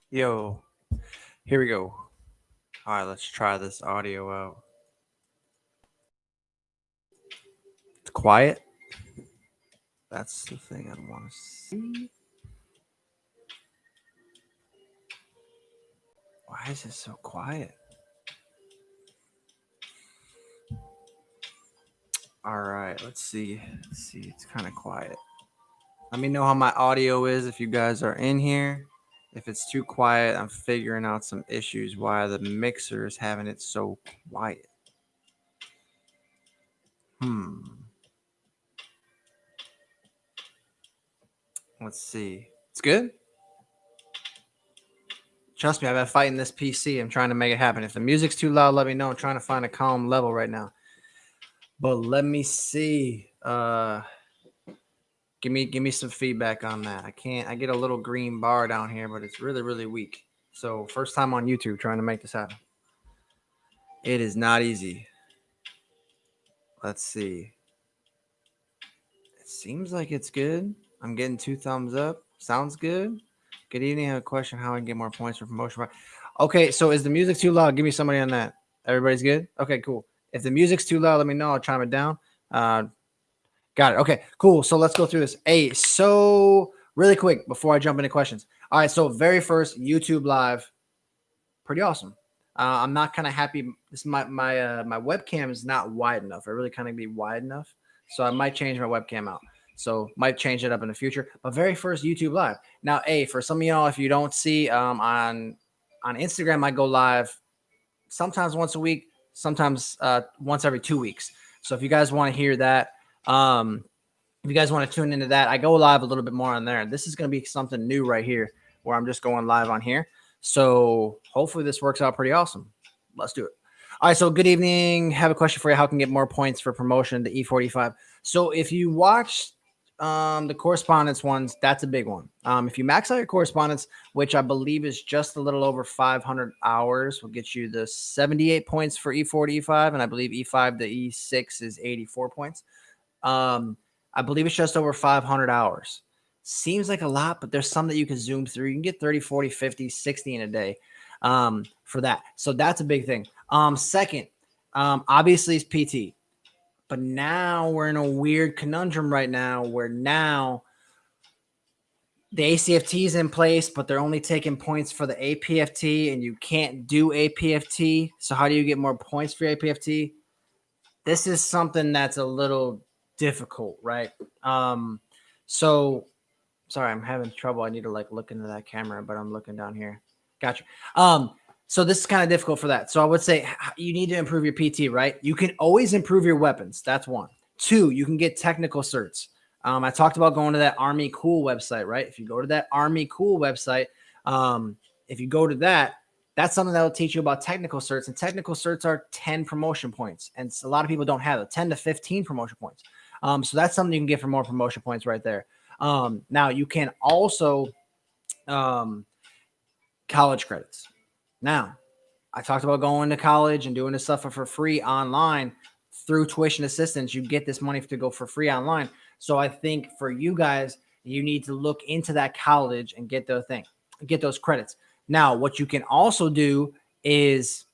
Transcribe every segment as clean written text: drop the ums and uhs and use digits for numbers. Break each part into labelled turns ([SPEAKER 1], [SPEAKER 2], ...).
[SPEAKER 1] Yo, here we go. All right, let's try this audio out. It's quiet. That's the thing I want to see. Why is it so quiet? All right, let's see. It's kind of quiet. Let me know how my audio is if you guys are in here. If it's too quiet, I'm figuring out some issues why the mixer is having it so quiet. Let's see. It's good. Trust me, I've been fighting this PC. I'm trying to make it happen. If the music's too loud, let me know. I'm trying to find a calm level right now. But let me see. Give me some feedback on that. I get a little green bar down here, but it's really weak. So first time on YouTube trying to make this happen. It is not easy. Let's see. It seems like it's good. I'm getting 2 thumbs up. Sounds good. Good evening. I have a question how I can get more points for promotion. Okay, so is the music too loud? Give me somebody on that. Everybody's good? Okay, cool. If the music's too loud, let me know. I'll chime it down. Got it. Okay, cool. So let's go through this. Hey, so really quick before I jump into questions. All right, so very first YouTube live, pretty awesome. I'm not kind of happy. This my webcam is not wide enough. I really kind of be wide enough, so I might change my webcam out. So might change it up in the future. But very first YouTube live. Now, for some of y'all, if you don't see on Instagram, I go live sometimes once a week, sometimes once every 2 weeks. So if you guys want to hear that, if you guys want to tune into that, I go live a little bit more on there. This is going to be something new right here where I'm just going live on here. So hopefully this works out pretty awesome. Let's do it. All right. So good evening. Have a question for you. How can I get more points for promotion to E45? So if you watch the correspondence ones, that's a big one. If you max out your correspondence, which I believe is just a little over 500 hours, will get you the 78 points for E4 to E5. And I believe E5 to E6 is 84 points. I believe it's just over 500 hours. Seems like a lot, but there's some that you can zoom through. You can get 30, 40, 50, 60 in a day for that. So that's a big thing. Second, obviously it's PT. But now we're in a weird conundrum right now where now the ACFT is in place, but they're only taking points for the APFT, and you can't do APFT. So how do you get more points for APFT? This is something that's a little difficult, right? So sorry, I'm having trouble. I need to look into that camera, but I'm looking down here. Gotcha. So this is kind of difficult for that. So I would say you need to improve your PT, right? You can always improve your weapons. That's one. Two, you can get technical certs. I talked about going to that Army Cool website, right? If you go to that Army Cool website, if you go to that, that's something that will teach you about technical certs. And technical certs are 10 promotion points. And a lot of people don't have it, 10 to 15 promotion points. So that's something you can get for more promotion points right there. Now you can also college credits. Now, I talked about going to college and doing this stuff for free online through tuition assistance. You get this money to go for free online. So I think for you guys, you need to look into that college and get those credits. Now, what you can also do is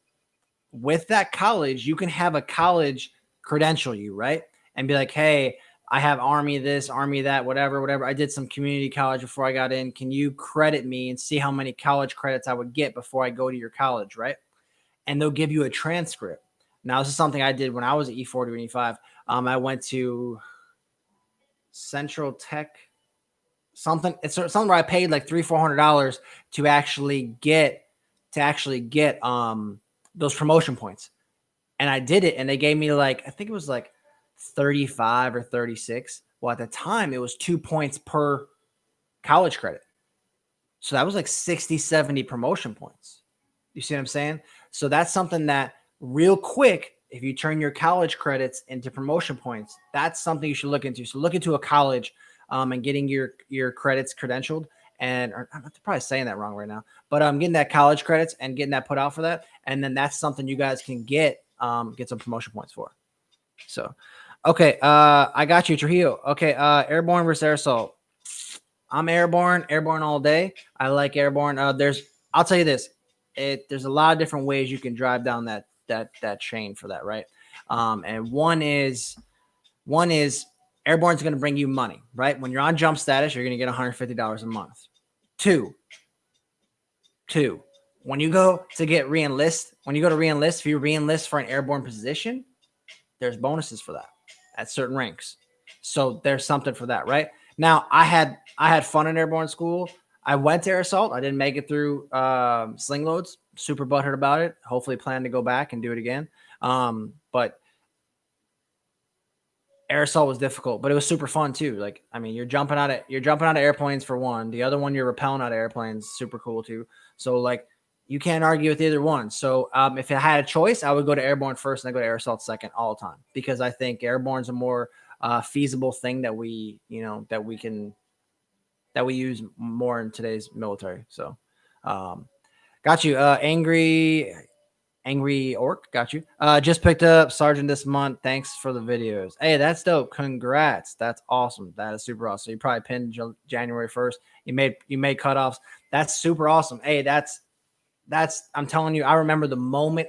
[SPEAKER 1] with that college, you can have a college credential you, right? And be like, hey, I have Army this, Army that, whatever. I did some community college before I got in. Can you credit me and see how many college credits I would get before I go to your college, right? And they'll give you a transcript. Now, this is something I did when I was at E40 and E5. I went to Central Tech, something. It's something where I paid like $300-400 to actually get those promotion points. And I did it, and they gave me I think it was 35 or 36. Well, at the time, it was 2 points per college credit. So that was 60, 70 promotion points. You see what I'm saying? So that's something that real quick, if you turn your college credits into promotion points, that's something you should look into. So look into a college and getting your credits credentialed. And I'm probably saying that wrong right now, but I'm getting that college credits and getting that put out for that. And then that's something you guys can get some promotion points for. So, okay. I got you, Trujillo. Okay. Airborne versus air assault. I'm airborne all day. I like airborne. There's I'll tell you this: there's a lot of different ways you can drive down that chain for that, right? And one is Airborne's going to bring you money, right? When you're on jump status, you're going to get $150 a month. Two, when you go to re-enlist, if you re-enlist for an airborne position, there's bonuses for that at certain ranks. So there's something for that, right? Now, I had fun in airborne school. I went to air assault. I didn't make it through sling loads. Super butthurt about it. Hopefully plan to go back and do it again. But air assault was difficult, but it was super fun too. Like, I mean, you're jumping out of airplanes for one. The other one, you're rappelling out of airplanes. Super cool too. So like, you can't argue with either one. So if I had a choice, I would go to airborne first and I go to air assault second all the time, because I think airborne's a more feasible thing that we use more in today's military. So got you. Angry Orc, got you. Just picked up Sergeant this month. Thanks for the videos. Hey, that's dope. Congrats. That's awesome. That is super awesome. So you probably pinned January 1st. You made cutoffs. That's super awesome. Hey, that's I'm telling you, I remember the moment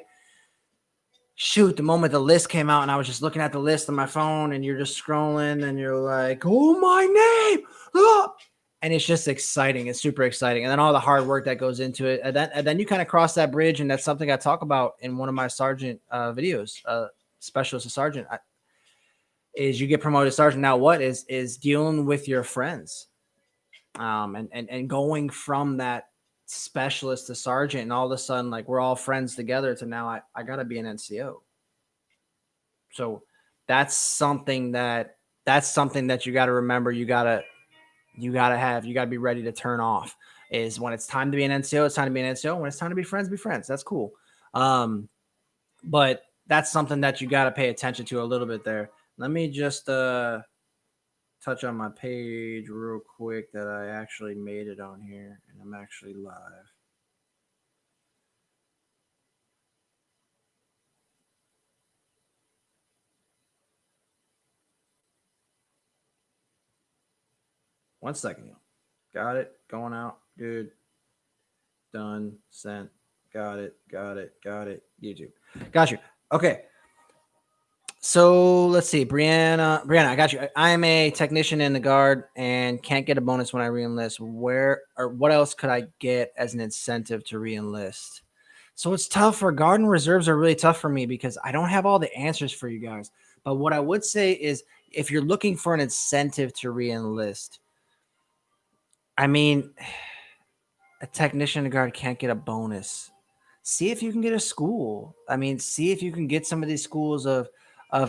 [SPEAKER 1] the list came out and I was just looking at the list on my phone and you're just scrolling and you're like, oh, my name. Ah! And it's just exciting. It's super exciting. And then all the hard work that goes into it. And then you kind of cross that bridge. And that's something I talk about in one of my sergeant videos, specialist to sergeant, is you get promoted to sergeant. Now what is dealing with your friends and going from that specialist to sergeant. And all of a sudden, like, we're all friends together to now I got to be an NCO. So that's something that you got to remember. You got to be ready to turn off. Is when it's time to be an NCO, it's time to be an NCO. When it's time to be friends. That's cool. But that's something that you got to pay attention to a little bit there. Let me just touch on my page real quick that I actually made it on here and I'm actually live. One second, y'all. Got it. Going out. Good. Done. Sent. Got it. YouTube. Got you. Okay. So let's see. Brianna, I got you. I'm a technician in the Guard and can't get a bonus when I re-enlist. What else could I get as an incentive to re-enlist? So it's tough. For Guard and Reserves are really tough for me because I don't have all the answers for you guys. But what I would say is, if you're looking for an incentive to re-enlist, I mean, a technician in the Guard can't get a bonus. See if you can get a school. I mean, see if you can get some of these schools of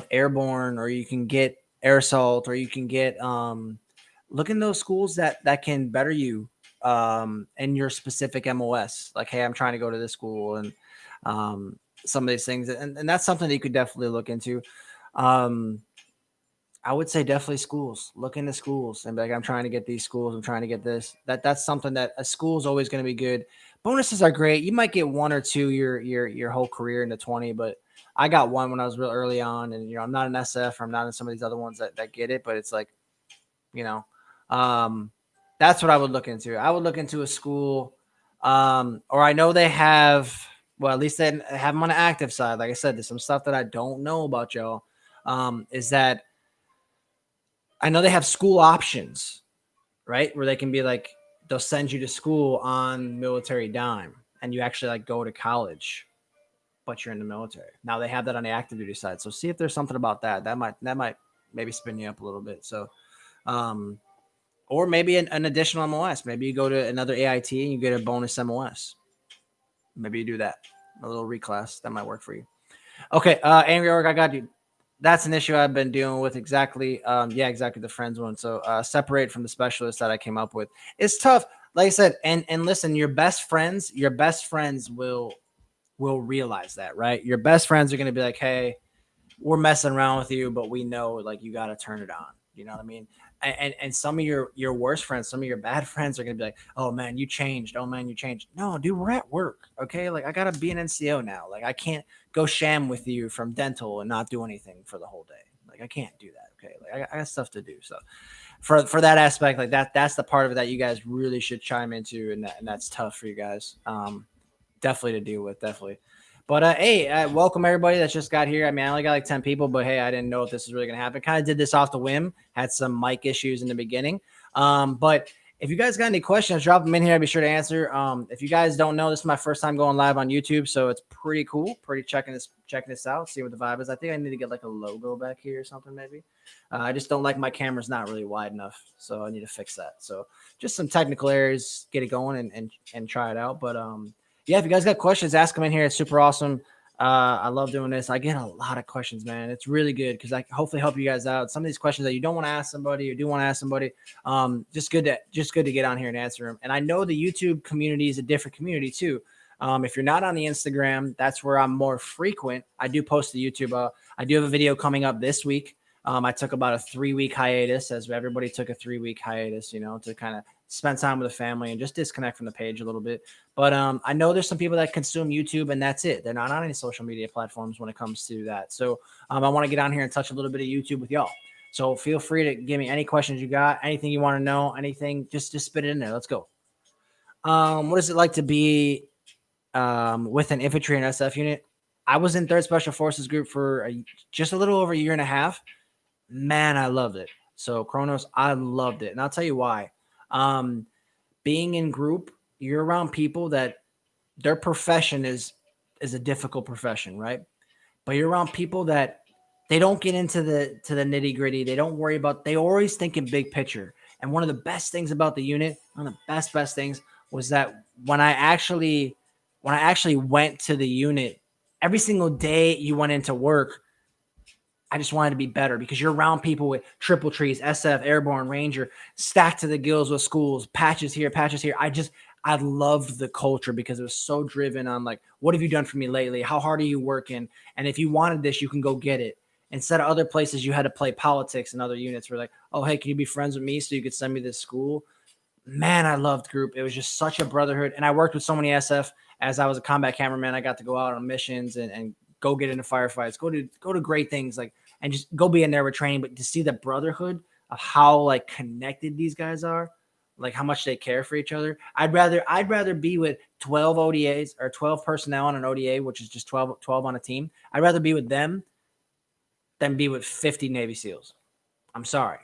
[SPEAKER 1] airborne, or you can get air assault, or you can get look in those schools that can better you in your specific MOS. Like, hey, I'm trying to go to this school, and some of these things, and that's something that you could definitely look into. I would say definitely schools. Look into schools and be like, I'm trying to get these schools. I'm trying to get this. That's something that a school is always going to be good. Bonuses are great. You might get one or two your whole career into 20, but I got one when I was real early on, and I'm not an SF, or I'm not in some of these other ones that get it, but it's like, that's what I would look into. I would look into a school, or I know they have, well, at least they have them on the active side. Like I said, there's some stuff that I don't know about, y'all. Is that I know they have school options, right? Where they can be like, they'll send you to school on military dime and you actually like go to college, but you're in the military. Now they have that on the active duty side. So see if there's something about that. That might maybe spin you up a little bit. So, or maybe an additional MOS. Maybe you go to another AIT and you get a bonus MOS. Maybe you do that. A little reclass. That might work for you. Okay. Angry Org, I got you. That's an issue I've been dealing with. Exactly. Exactly. The friends one. So separate from the specialist that I came up with. It's tough. Like I said, and listen, your best friends will realize that, right? Your best friends are going to be like, hey, we're messing around with you, but we know like you got to turn it on. You know what I mean? And some of your worst friends, some of your bad friends are going to be like, oh man, you changed. Oh man, you changed. No, dude, we're at work. Okay. Like I got to be an NCO now. Like I can't go sham with you from dental and not do anything for the whole day. Like I can't do that. Okay. Like I got stuff to do. So for that aspect, like that's the part of it that you guys really should chime into, and that's tough for you guys. Definitely to deal with, definitely. But hey, welcome everybody that's just got here. I mean, I only got like 10 people, but hey, I didn't know if this was really gonna happen. Kind of did this off the whim. Had some mic issues in the beginning, but if you guys got any questions, drop them in here. I'll be sure to answer. If you guys don't know, this is my first time going live on YouTube, so it's pretty cool. Pretty checking this out, see what the vibe is. I think I need to get like a logo back here or something, maybe. I just don't like my camera's not really wide enough, so I need to fix that. So just some technical errors, get it going and try it out. But yeah, if you guys got questions, ask them in here. It's super awesome. I love doing this. I get a lot of questions, man. It's really good because I can hopefully help you guys out. Some of these questions that you don't want to ask somebody or do want to ask somebody, just good to get on here and answer them. And I know the YouTube community is a different community too. If you're not on the Instagram, that's where I'm more frequent. I do post to YouTube. I do have a video coming up this week. I took about a 3-week hiatus, as everybody took a 3-week hiatus, to kind of spend time with the family and just disconnect from the page a little bit. But I know there's some people that consume YouTube and that's it. They're not on any social media platforms when it comes to that. So I want to get on here and touch a little bit of YouTube with y'all. So feel free to give me any questions you got, anything you want to know, anything, just spit it in there. Let's go. What is it like to be with an infantry and SF unit? I was in 3rd Special Forces group for just a little over a year and a half. Man, I loved it. So Kronos, I loved it. And I'll tell you why. Being in group, you're around people that their profession is a difficult profession, right? But you're around people that they don't get into the nitty gritty. They don't worry about, they always think in big picture. And one of the best things about the unit, one of the best things was that when I actually went to the unit, every single day you went into work, I just wanted to be better because you're around people with triple trees, SF, Airborne, Ranger, stacked to the gills with schools, patches here. I loved the culture because it was so driven on like, what have you done for me lately? How hard are you working? And if you wanted this, you can go get it. Instead of other places, you had to play politics, and other units were like, oh, hey, can you be friends with me so you could send me to school? Man, I loved group. It was just such a brotherhood. And I worked with so many SF as I was a combat cameraman. I got to go out on missions and go get into firefights, go to great things, like, and just go be in there with training. But to see the brotherhood of how like connected these guys are, like how much they care for each other. I'd rather be with 12 ODAs or 12 personnel on an ODA, which is just 12 on a team. I'd rather be with them than be with 50 Navy SEALs. I'm sorry.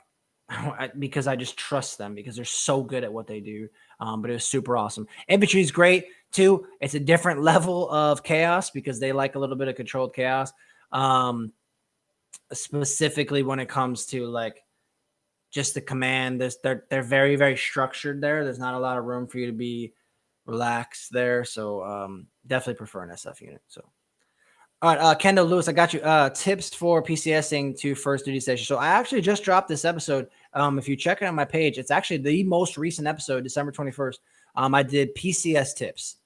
[SPEAKER 1] Because I just trust them because they're so good at what they do. But it was super awesome. Infantry is great too. It's a different level of chaos because they like a little bit of controlled chaos. Specifically when it comes to like just the command, they're very, very structured there. There's not a lot of room for you to be relaxed there. So definitely prefer an SF unit. So all right, Kendall Lewis, I got you. Tips for PCSing to first duty station. So I actually just dropped this episode. If you check it on my page, it's actually the most recent episode, December 21st. I did PCS tips.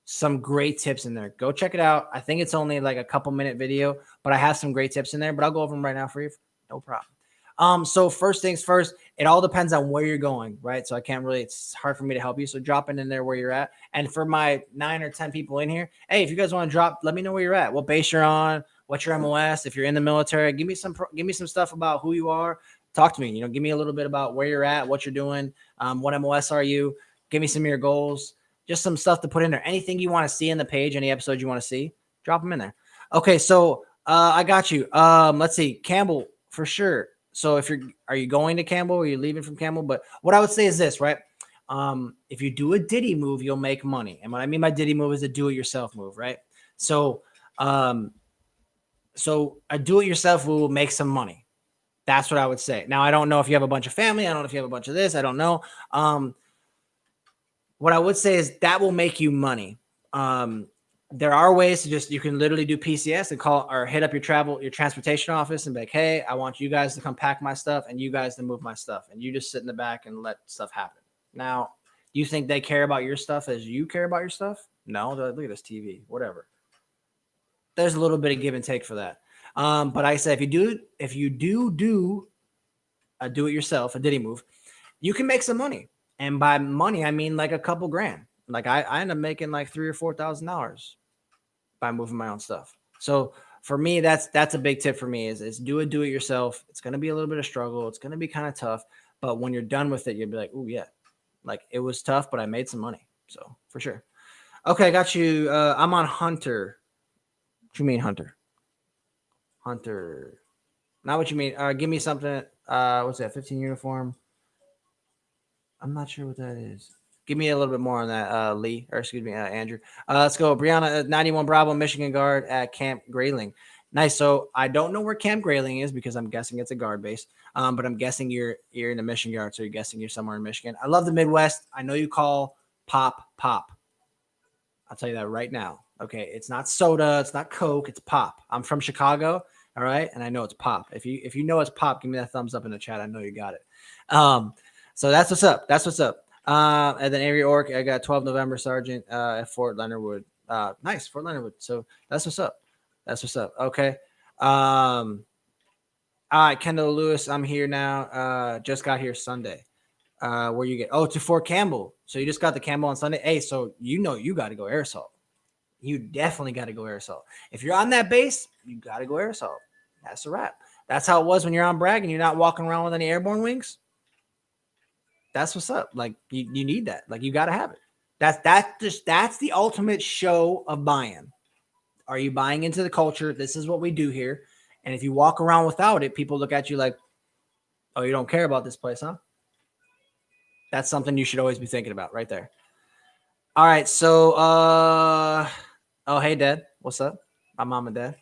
[SPEAKER 1] Some great tips in there. Go check it out. I think it's only like a couple minute video, but I have some great tips in there. But I'll go over them right now for you. No problem. So first things first, it all depends on where you're going, right? So I can't really, it's hard for me to help you. So drop it in there where you're at. And for my 9 or 10 people in here, hey, if you guys want to drop, let me know where you're at, what base you're on, what's your MOS. If you're in the military, give me some stuff about who you are. Talk to me, give me a little bit about where you're at, what you're doing. What MOS are you? Give me some of your goals, just some stuff to put in there. Anything you want to see in the page, any episode you want to see, drop them in there. Okay. So I got you. Let's see, Campbell for sure. So are you going to Campbell or are you leaving from Campbell? But what I would say is this, right? If you do a Diddy move, you'll make money. And what I mean by Diddy move is a do-it-yourself move, right? So a do-it-yourself move will make some money. That's what I would say. Now, I don't know if you have a bunch of family. I don't know if you have a bunch of this. I don't know. What I would say is that will make you money. There are ways to you can literally do PCS and call or hit up your transportation office and be like, hey, I want you guys to come pack my stuff and you guys to move my stuff. And you just sit in the back and let stuff happen. Now, you think they care about your stuff as you care about your stuff? No, they're like, look at this TV, whatever. There's a little bit of give and take for that. But I say if you do a do it yourself, a Diddy move, you can make some money. And by money, I mean like a couple grand. Like I end up making like $3,000 or $4,000 by moving my own stuff. So for me, that's a big tip for me is do it yourself. It's going to be a little bit of struggle. It's going to be kind of tough, But when you're done with it, you'll be like, oh yeah, like it was tough, but I made some money. So for sure. Okay, I got you. I'm on Hunter. What you mean, Hunter? Hunter. Not what you mean. Give me something. What's that? 15 uniform. I'm not sure what that is. Give me a little bit more on that, Lee, or excuse me, Andrew. Let's go. Brianna, 91 Bravo, Michigan guard at Camp Grayling. Nice. So I don't know where Camp Grayling is because I'm guessing it's a guard base. But I'm guessing you're in the Michigan guard, so you're guessing you're somewhere in Michigan. I love the Midwest. I know you call pop. I'll tell you that right now. Okay, it's not soda, it's not Coke, it's pop. I'm from Chicago, all right, and I know it's pop. If you know it's pop, give me that thumbs up in the chat. I know you got it. So that's what's up. That's what's up. And then Avery Ork, I got 12 November Sergeant at Fort Leonard Wood. Nice, Fort Leonard Wood. So that's what's up. That's what's up. Okay. All right, Kendall Lewis, I'm here now. Just got here Sunday. Where you get to Fort Campbell. So you just got the Campbell on Sunday. Hey, so you got to go air assault. You definitely got to go air assault. If you're on that base, you got to go air assault. That's a wrap. That's how it was when you're on Bragg and you're not walking around with any airborne wings. That's what's up. Like you need that. Like you got to have it. That's the ultimate show of buy-in. Are you buying into the culture? This is what we do here. And if you walk around without it, people look at you like, oh, you don't care about this place, huh? That's something you should always be thinking about right there. All right. So, hey, Dad. What's up? My mom and dad.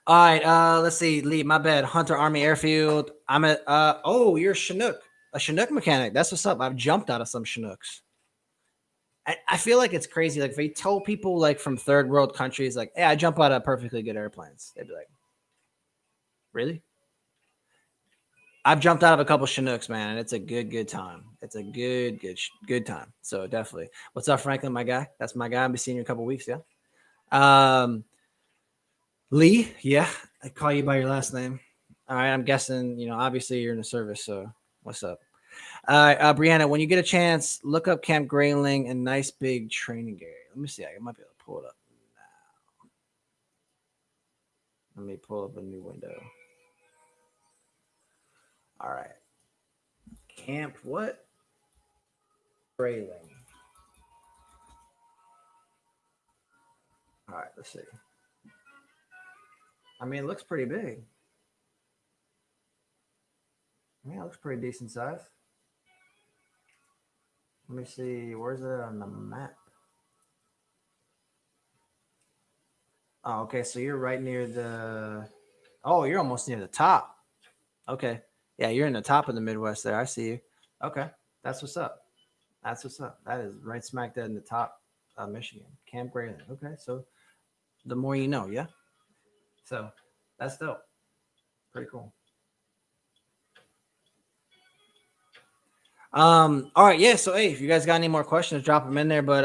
[SPEAKER 1] All right. Let's see. Lee, my bad. Hunter Army Airfield. I'm at, you're a Chinook mechanic. That's what's up. I've jumped out of some Chinooks. I feel like it's crazy. Like if you tell people like from third world countries, like, hey, I jump out of perfectly good airplanes. They'd be like, really? I've jumped out of a couple Chinooks, man, and it's a good time. It's a good time. So definitely. What's up, Franklin, my guy? That's my guy. I'll be seeing you in a couple weeks, yeah. Lee, yeah, I call you by your last name. All right, I'm guessing, obviously you're in the service, so what's up? Brianna, when you get a chance, look up Camp Grayling and nice big training area. Let me see. I might be able to pull it up now. Let me pull up a new window. All right. Camp what? Grayling. All right, let's see. I mean, it looks pretty big. Yeah, it looks pretty decent size. Let me see. Where's it on the map? Oh, okay. So you're right near the. Oh, you're almost near the top. Okay. Yeah, you're in the top of the Midwest there. I see you. Okay. That's what's up. That's what's up. That is right smack dead in the top of Michigan. Camp Grayling. Okay. So the more you know, yeah? So that's dope. Pretty cool. All right, yeah. So hey, if you guys got any more questions, drop them in there. But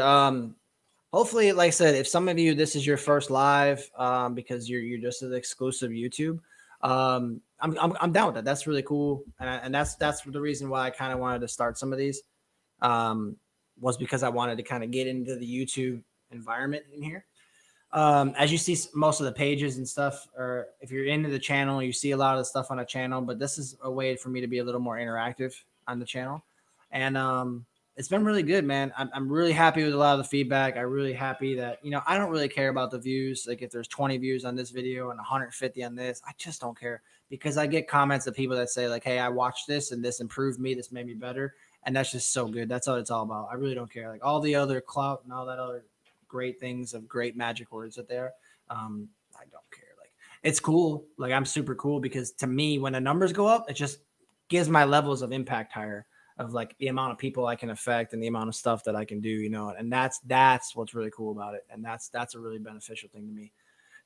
[SPEAKER 1] hopefully, like I said, if some of you this is your first live, because you're just an exclusive YouTube, I'm down with that. That's really cool, and that's the reason why I kind of wanted to start some of these, was because I wanted to kind of get into the YouTube environment in here. As you see, most of the pages and stuff, or if you're into the channel, you see a lot of the stuff on the channel. But this is a way for me to be a little more interactive on the channel. And it's been really good, man. I'm really happy with a lot of the feedback. I'm really happy that, I don't really care about the views. Like if there's 20 views on this video and 150 on this, I just don't care, because I get comments of people that say like, hey, I watched this and this improved me. This made me better. And that's just so good. That's what it's all about. I really don't care. Like all the other clout and all that other great things of great magic words that there. I don't care. Like it's cool. Like I'm super cool, because to me, when the numbers go up, it just gives my levels of impact higher, of like the amount of people I can affect and the amount of stuff that I can do, and that's what's really cool about it. And that's a really beneficial thing to me.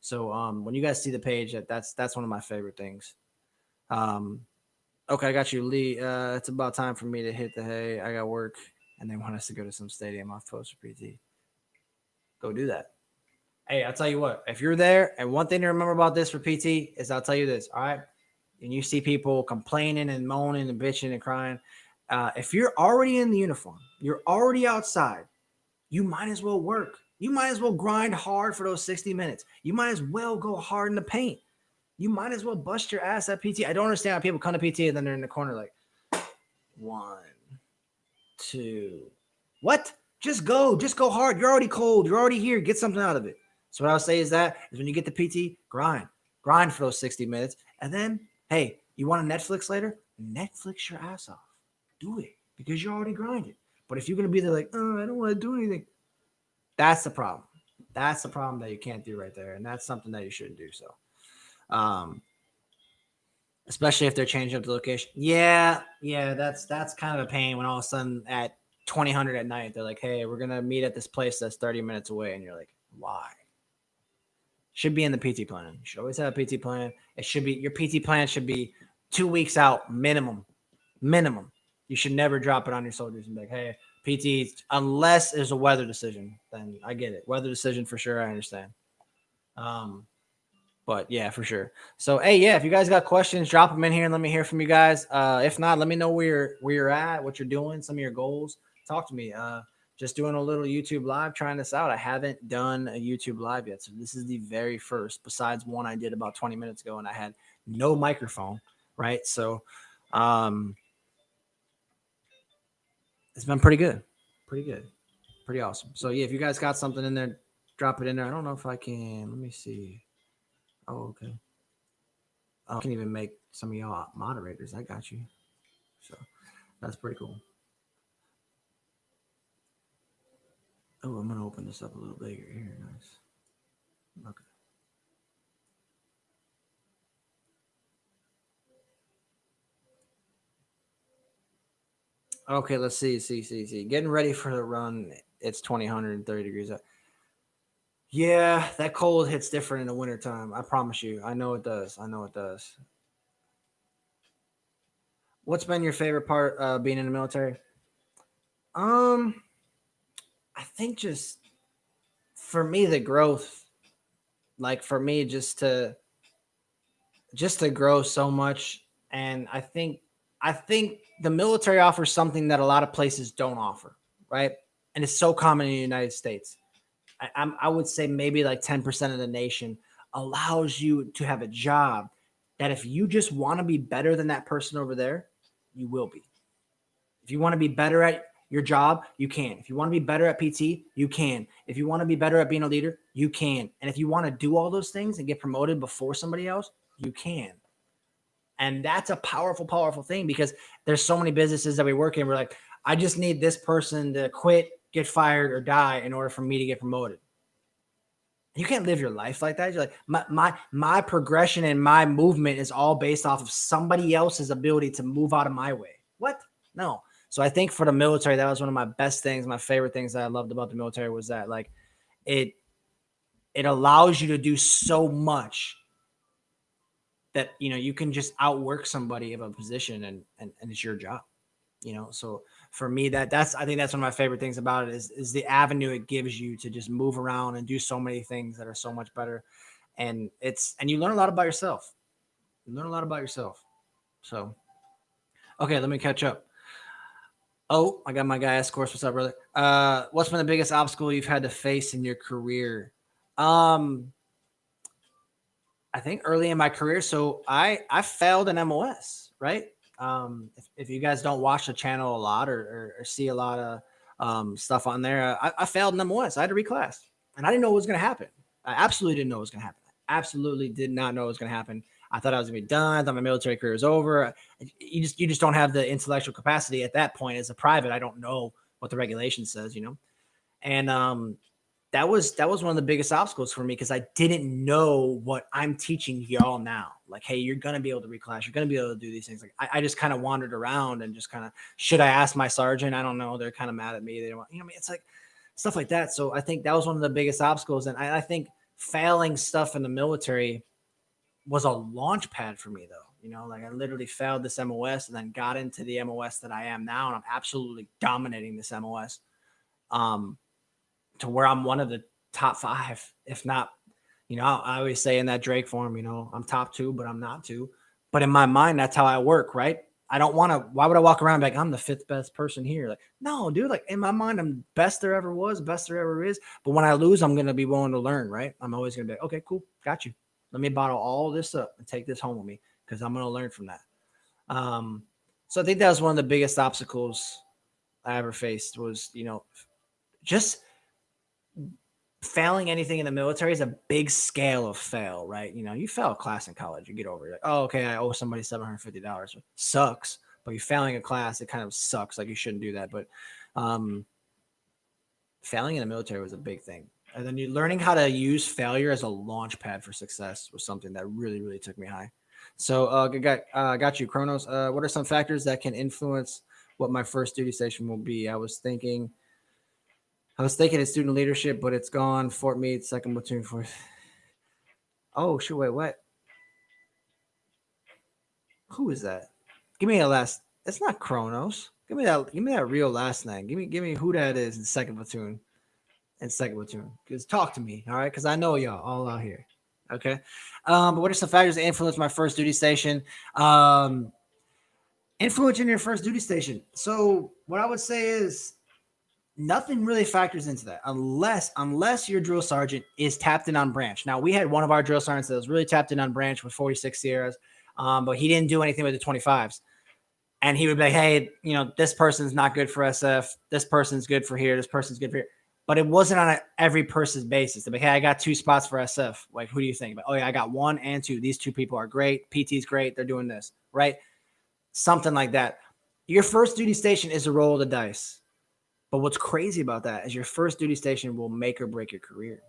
[SPEAKER 1] So when you guys see the page, that's one of my favorite things. Okay, I got you, Lee. It's about time for me to hit the hay. I got work, and they want us to go to some stadium off post for PT. Go do that. Hey, I'll tell you what, if you're there, and one thing to remember about this for PT is I'll tell you this, all right? And you see people complaining and moaning and bitching and crying. If you're already in the uniform, you're already outside, you might as well work. You might as well grind hard for those 60 minutes. You might as well go hard in the paint. You might as well bust your ass at PT. I don't understand how people come to PT and then they're in the corner like 1, 2. What? Just go hard. You're already cold. You're already here. Get something out of it. So what I'll say is when you get the PT, grind for those 60 minutes. And then, hey, you want to Netflix later? Netflix your ass off. Do it because you're already grinding. But if you're going to be there like, oh, I don't want to do anything. That's the problem. That's the problem that you can't do right there. And that's something that you shouldn't do. So, especially if they're changing up the location. Yeah, that's kind of a pain when all of a sudden at 2000 at night they're like, hey, we're gonna meet at this place that's 30 minutes away, and you're like, why? Should be in the PT plan. You should always have a PT plan. It should be your PT plan should be 2 weeks out minimum. You should never drop it on your soldiers and be like, hey, PT, unless there's a weather decision, then I get it. Weather decision for sure, I understand. But yeah, for sure. So, hey, yeah, if you guys got questions, drop them in here and let me hear from you guys. If not, let me know where you're at, what you're doing, some of your goals. Talk to me. Just doing a little YouTube live, trying this out. I haven't done a YouTube live yet, so this is the very first. Besides one I did about 20 minutes ago, and I had no microphone, right? So, it's been pretty good, pretty awesome. So yeah, if you guys got something in there, drop it in there. I don't know if I can. Let me see. Oh, okay. I can even make some of y'all moderators. I got you. So that's pretty cool. Oh, I'm going to open this up a little bigger here. Nice. Okay. Okay, let's see. Getting ready for the run. It's 130 degrees out. Yeah, that cold hits different in the wintertime. I promise you. I know it does. What's been your favorite part being in the military? I think just for me the growth, like for me just to grow so much, and I think the military offers something that a lot of places don't offer, right? And it's so common in the United States. I would say maybe like 10% of the nation allows you to have a job that if you just want to be better than that person over there, you will be. If you want to be better at your job, you can. If you want to be better at PT, you can. If you want to be better at being a leader, you can. And if you want to do all those things and get promoted before somebody else, you can. And that's a powerful, powerful thing because there's so many businesses that we work in. We're like, I just need this person to quit, get fired, or die in order for me to get promoted. You can't live your life like that. You're like, my progression and my movement is all based off of somebody else's ability to move out of my way. What? No. So I think for the military, that was one of my best things. My favorite things that I loved about the military was that like it allows you to do so much that, you know, you can just outwork somebody of a position and it's your job, you know? So for me, I think that's one of my favorite things about it is the avenue it gives you to just move around and do so many things that are so much better. And you learn a lot about yourself. So, okay, let me catch up. Oh, I got my guy S course. What's up, brother? What's been the biggest obstacle you've had to face in your career? I think early in my career. So I failed an MOS, right? If you guys don't watch the channel a lot or see a lot of stuff on there, I failed an MOS. I had to reclass, and I didn't know what was going to happen. I absolutely didn't know what was going to happen. I absolutely did not know what was going to happen. I thought I was going to be done. I thought my military career was over. You just don't have the intellectual capacity at that point as a private. I don't know what the regulation says, you know, and that was one of the biggest obstacles for me because I didn't know what I'm teaching y'all now. Like, hey, you're going to be able to reclass. You're going to be able to do these things. Like, I just kind of wandered around and just kind of, should I ask my sergeant? I don't know. They're kind of mad at me. They don't want, you know, I mean, it's like stuff like that. So I think that was one of the biggest obstacles. And I think failing stuff in the military was a launch pad for me, though. You know, like I literally failed this MOS and then got into the MOS that I am now. And I'm absolutely dominating this MOS. To where I'm one of the top 5, if not, you know, I always say in that Drake form, you know, I'm top 2, but I'm not 2. But in my mind, that's how I work, right? I don't want to, why would I walk around like I'm the 5th best person here? Like, no, dude, like in my mind, I'm best there ever was, best there ever is. But when I lose, I'm going to be willing to learn, right? I'm always going to be like, okay, cool. Got you. Let me bottle all this up and take this home with me because I'm going to learn from that. So I think that was one of the biggest obstacles I ever faced was, just failing anything in the military is a big scale of fail, right? You fail a class in college, you get over it. Like, oh, okay, I owe somebody $750. Sucks, but you're failing a class, it kind of sucks. Like you shouldn't do that. But failing in the military was a big thing. And then learning how to use failure as a launch pad for success was something that really, really took me high. So got you, Kronos. What are some factors that can influence what my first duty station will be? I was thinking it's student leadership, but it's gone. Fort Meade, second platoon, fourth. Oh, shoot, wait, what? Who is that? Give me a last. It's not Kronos. Give me that real last name. Give me who that is in second platoon. Because talk to me, all right? Because I know y'all all out here. Okay. But what are some factors that influence my first duty station? Influencing your first duty station. So what I would say is nothing really factors into that unless your drill sergeant is tapped in on branch. Now we had one of our drill sergeants that was really tapped in on branch with 46 Sierras, but he didn't do anything with the 25s. And he would be like, hey, this person's not good for SF. This person's good for here. This person's good for here. But it wasn't on every person's basis. They're like, hey, I got 2 spots for SF. Like, who do you think? But, oh, yeah, I got 1 and 2. These 2 people are great. PT's great. They're doing this, right? Something like that. Your first duty station is a roll of the dice. But what's crazy about that is your first duty station will make or break your career.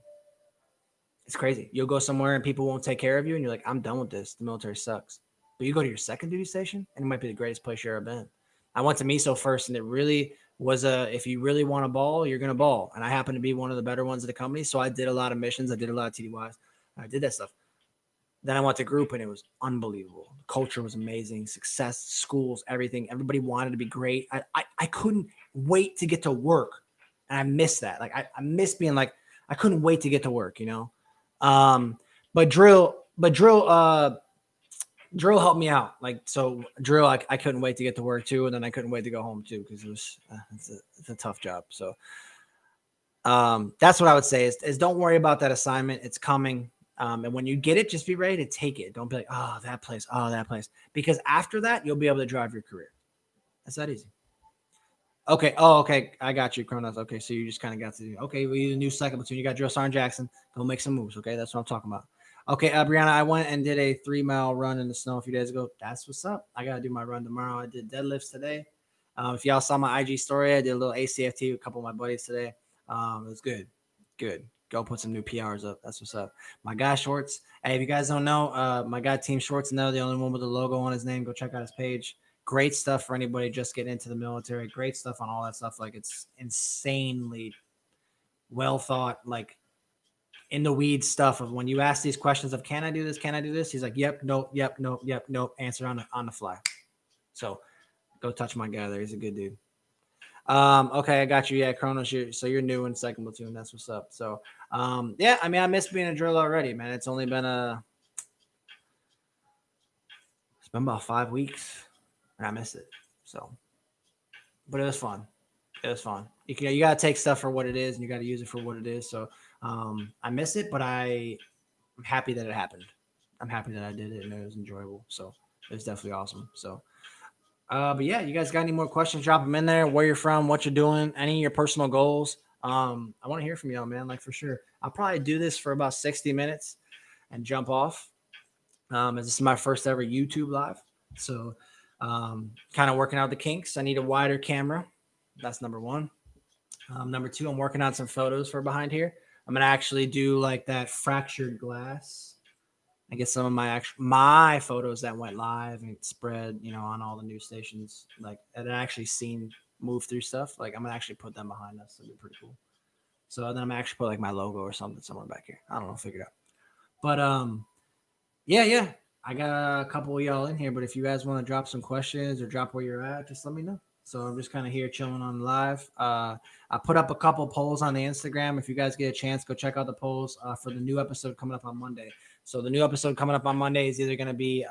[SPEAKER 1] It's crazy. You'll go somewhere and people won't take care of you. And you're like, I'm done with this. The military sucks. But you go to your second duty station and it might be the greatest place you've ever been. I went to MISO first and it really was if you really want to ball, you're going to ball. And I happen to be one of the better ones of the company. So I did a lot of missions. I did a lot of TDYs. I did that stuff. Then I went to group and it was unbelievable. The culture was amazing. Success, schools, everything. Everybody wanted to be great. I couldn't wait to get to work. And I miss that. Like I miss being like, I couldn't wait to get to work, But drill helped me out. Like, so drill, I couldn't wait to get to work too. And then I couldn't wait to go home too. Cause it's a tough job. So, that's what I would say is don't worry about that assignment. It's coming. And when you get it, just be ready to take it. Don't be like, oh, that place. Because after that, you'll be able to drive your career. That's that easy. Okay. Oh, okay. I got you, Kronos. Okay. So you just kind of got to do, okay. We need a new second platoon. You got Drill Sergeant Jackson. Go make some moves. Okay. That's what I'm talking about. Okay. Brianna, I went and did a 3-mile run in the snow a few days ago. That's what's up. I got to do my run tomorrow. I did deadlifts today. If y'all saw my IG story, I did a little ACFT with a couple of my buddies today. It was good. Good. Go put some new PRs up. That's what's up. My guy Shorts. Hey, if you guys don't know, my guy Team Shorts, the only one with the logo on his name, go check out his page. Great stuff for anybody just getting into the military. Great stuff on all that stuff. Like, it's insanely well thought, like in the weeds stuff of when you ask these questions of, can I do this? Can I do this? He's like, yep, nope, yep, nope, yep, nope. Answer on the fly. So go touch my guy there. He's a good dude. Okay, I got you. Yeah, Kronos, so you're new in second platoon. That's what's up. So, yeah, I mean, I miss being a drill already, man. It's only been it's been about 5 weeks, and I miss it. So, but it was fun. It was fun. You got to take stuff for what it is, and you got to use it for what it is. So, I miss it, but I'm happy that it happened. I'm happy that I did it, and it was enjoyable. So, it was definitely awesome. So. But yeah, you guys got any more questions? Drop them in there. Where you're from, what you're doing, any of your personal goals. I want to hear from y'all, man. Like, for sure. I'll probably do this for about 60 minutes and jump off. As this is my first ever YouTube live, so kind of working out the kinks. I need a wider camera. That's number one. Number two, I'm working on some photos for behind here. I'm gonna actually do like that fractured glass. I get some of my photos that went live and spread, on all the news stations, like that I actually seen move through stuff. Like, I'm gonna actually put them behind us. It'd be pretty cool. So then I'm gonna actually put like my logo or something somewhere back here. I don't know, figure it out. But yeah. I got a couple of y'all in here, but if you guys want to drop some questions or drop where you're at, just let me know. So I'm just kind of here chilling on live. I put up a couple polls on the Instagram. If you guys get a chance, go check out the polls for the new episode coming up on Monday. So the new episode coming up on Monday is either going to be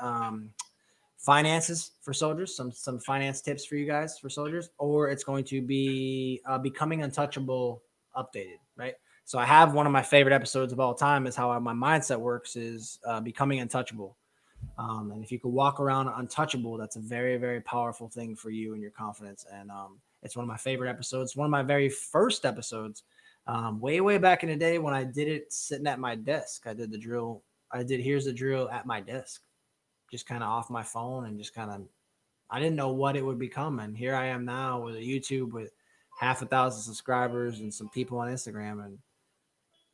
[SPEAKER 1] finances for soldiers, some finance tips for you guys for soldiers, or it's going to be Becoming Untouchable updated, right? So I have one of my favorite episodes of all time is how my mindset works is becoming untouchable. And if you could walk around untouchable, that's a very, very powerful thing for you and your confidence. And it's one of my favorite episodes. One of my very first episodes, way back in the day when I did it sitting at my desk. I did the drill. I did here's the drill at my desk, just kind of off my phone and just kind of, I didn't know what it would become. And here I am now with a YouTube with 1,000 subscribers and some people on Instagram. And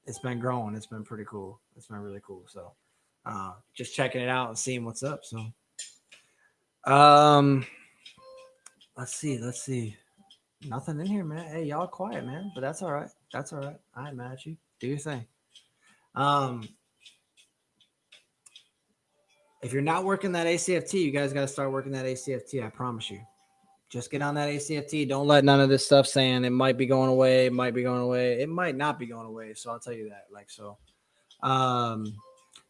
[SPEAKER 1] it's been growing. It's been pretty cool. It's been really cool. So just checking it out and seeing what's up. So let's see. Nothing in here, man. Hey, y'all quiet, man. But that's all right. That's all right. I ain't mad at you. Do your thing. If you're not working that ACFT, you guys got to start working that ACFT. I promise you. Just get on that ACFT. Don't let none of this stuff saying it might be going away. It might be going away. It might not be going away. So I'll tell you that. Like, so,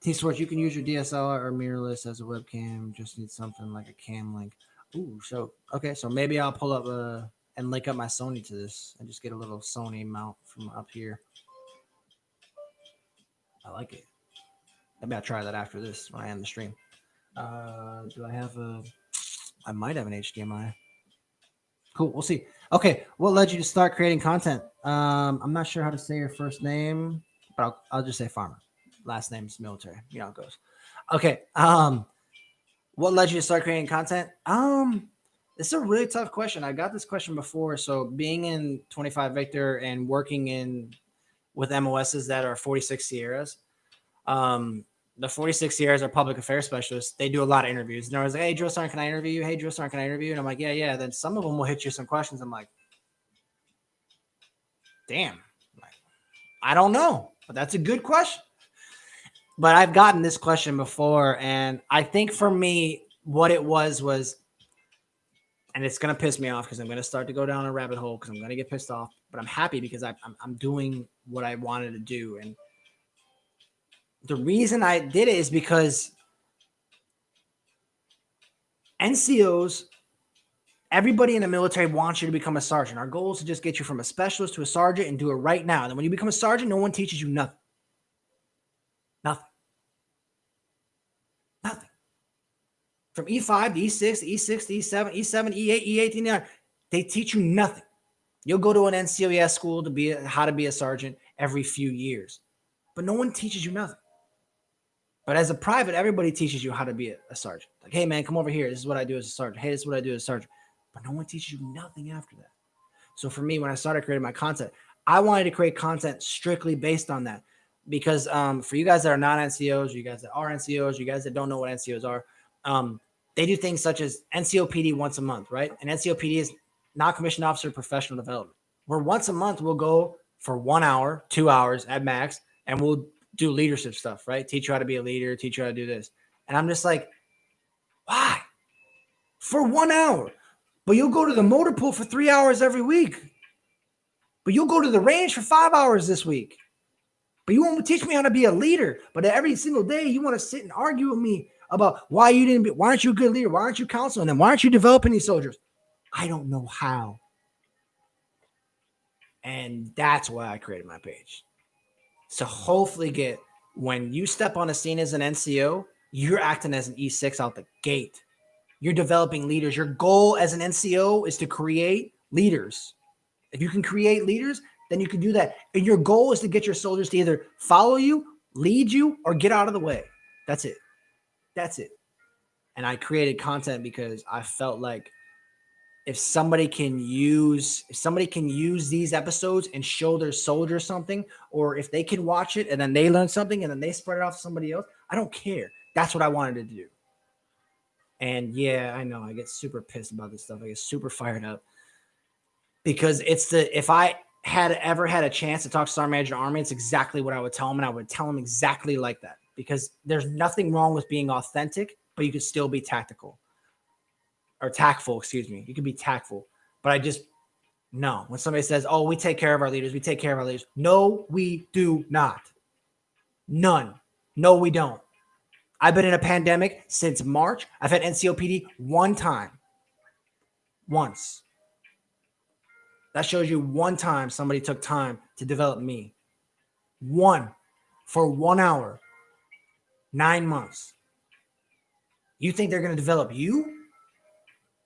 [SPEAKER 1] T-Sports, you can use your DSLR or mirrorless as a webcam. Just need something like a cam link. Ooh, so, okay. So maybe I'll pull up and link up my Sony to this and just get a little Sony mount from up here. I like it. Maybe I'll try that after this when I end the stream. Do I have I might have an HDMI. Cool. We'll see. Okay. What led you to start creating content? I'm not sure how to say your first name, but I'll just say Farmer. Last name is military. You know how it goes. Okay. What led you to start creating content? It's a really tough question. I got this question before. So being in 25 Victor and working with MOSs that are 46 Sierras, the 46 Sierras are public affairs specialists. They do a lot of interviews. And they're always like, hey, Drill Sergeant, can I interview you? Hey, Drill Sergeant, can I interview you? And I'm like, yeah. Then some of them will hit you some questions. I'm like, damn, I don't know. But that's a good question. But I've gotten this question before. And I think for me, what it was, and it's going to piss me off because I'm going to start to go down a rabbit hole because I'm going to get pissed off. But I'm happy because I'm doing what I wanted to do. And the reason I did it is because NCOs, everybody in the military wants you to become a sergeant. Our goal is to just get you from a specialist to a sergeant and do it right now. And then when you become a sergeant, no one teaches you nothing. Nothing. From E5 to E6, to E6 to E7, E7, E8, E8, E9, they teach you nothing. You'll go to an NCOES school to be how to be a sergeant every few years. But no one teaches you nothing. But as a private, everybody teaches you how to be a sergeant. Like, hey, man, come over here. This is what I do as a sergeant. Hey, this is what I do as a sergeant. But no one teaches you nothing after that. So for me, when I started creating my content, I wanted to create content strictly based on that. Because for you guys that are not NCOs, you guys that are NCOs, you guys that don't know what NCOs are, they do things such as NCOPD once a month, right? And NCOPD is non-commissioned officer professional development. Where once a month, we'll go for 1 hour, 2 hours at max, and we'll do leadership stuff, right? Teach you how to be a leader, teach you how to do this. And I'm just like, why? For 1 hour. But you'll go to the motor pool for 3 hours every week. But you'll go to the range for 5 hours this week. But you won't teach me how to be a leader. But every single day you want to sit and argue with me about why aren't you a good leader? Why aren't you counseling them? Why aren't you developing these soldiers? I don't know how. And that's why I created my page. So hopefully when you step on a scene as an NCO, you're acting as an E6 out the gate. You're developing leaders. Your goal as an NCO is to create leaders. If you can create leaders, then you can do that. And your goal is to get your soldiers to either follow you, lead you, or get out of the way. That's it. That's it. And I created content because I felt like if somebody can use these episodes and show their soldiers something, or if they can watch it and then they learn something and then they spread it off to somebody else, I don't care. That's what I wanted to do. And yeah, I know I get super pissed about this stuff. I get super fired up because if I had ever had a chance to talk to Sergeant Major Army, it's exactly what I would tell him. And I would tell him exactly like that because there's nothing wrong with being authentic, but you could still be tactical. Or tactful, excuse me. You can be tactful. But no. When somebody says, oh, we take care of our leaders, we take care of our leaders. No, we do not. None. No, we don't. I've been in a pandemic since March. I've had NCOPD one time. Once. That shows you one time somebody took time to develop me. One for 1 hour, 9 months. You think they're going to develop you?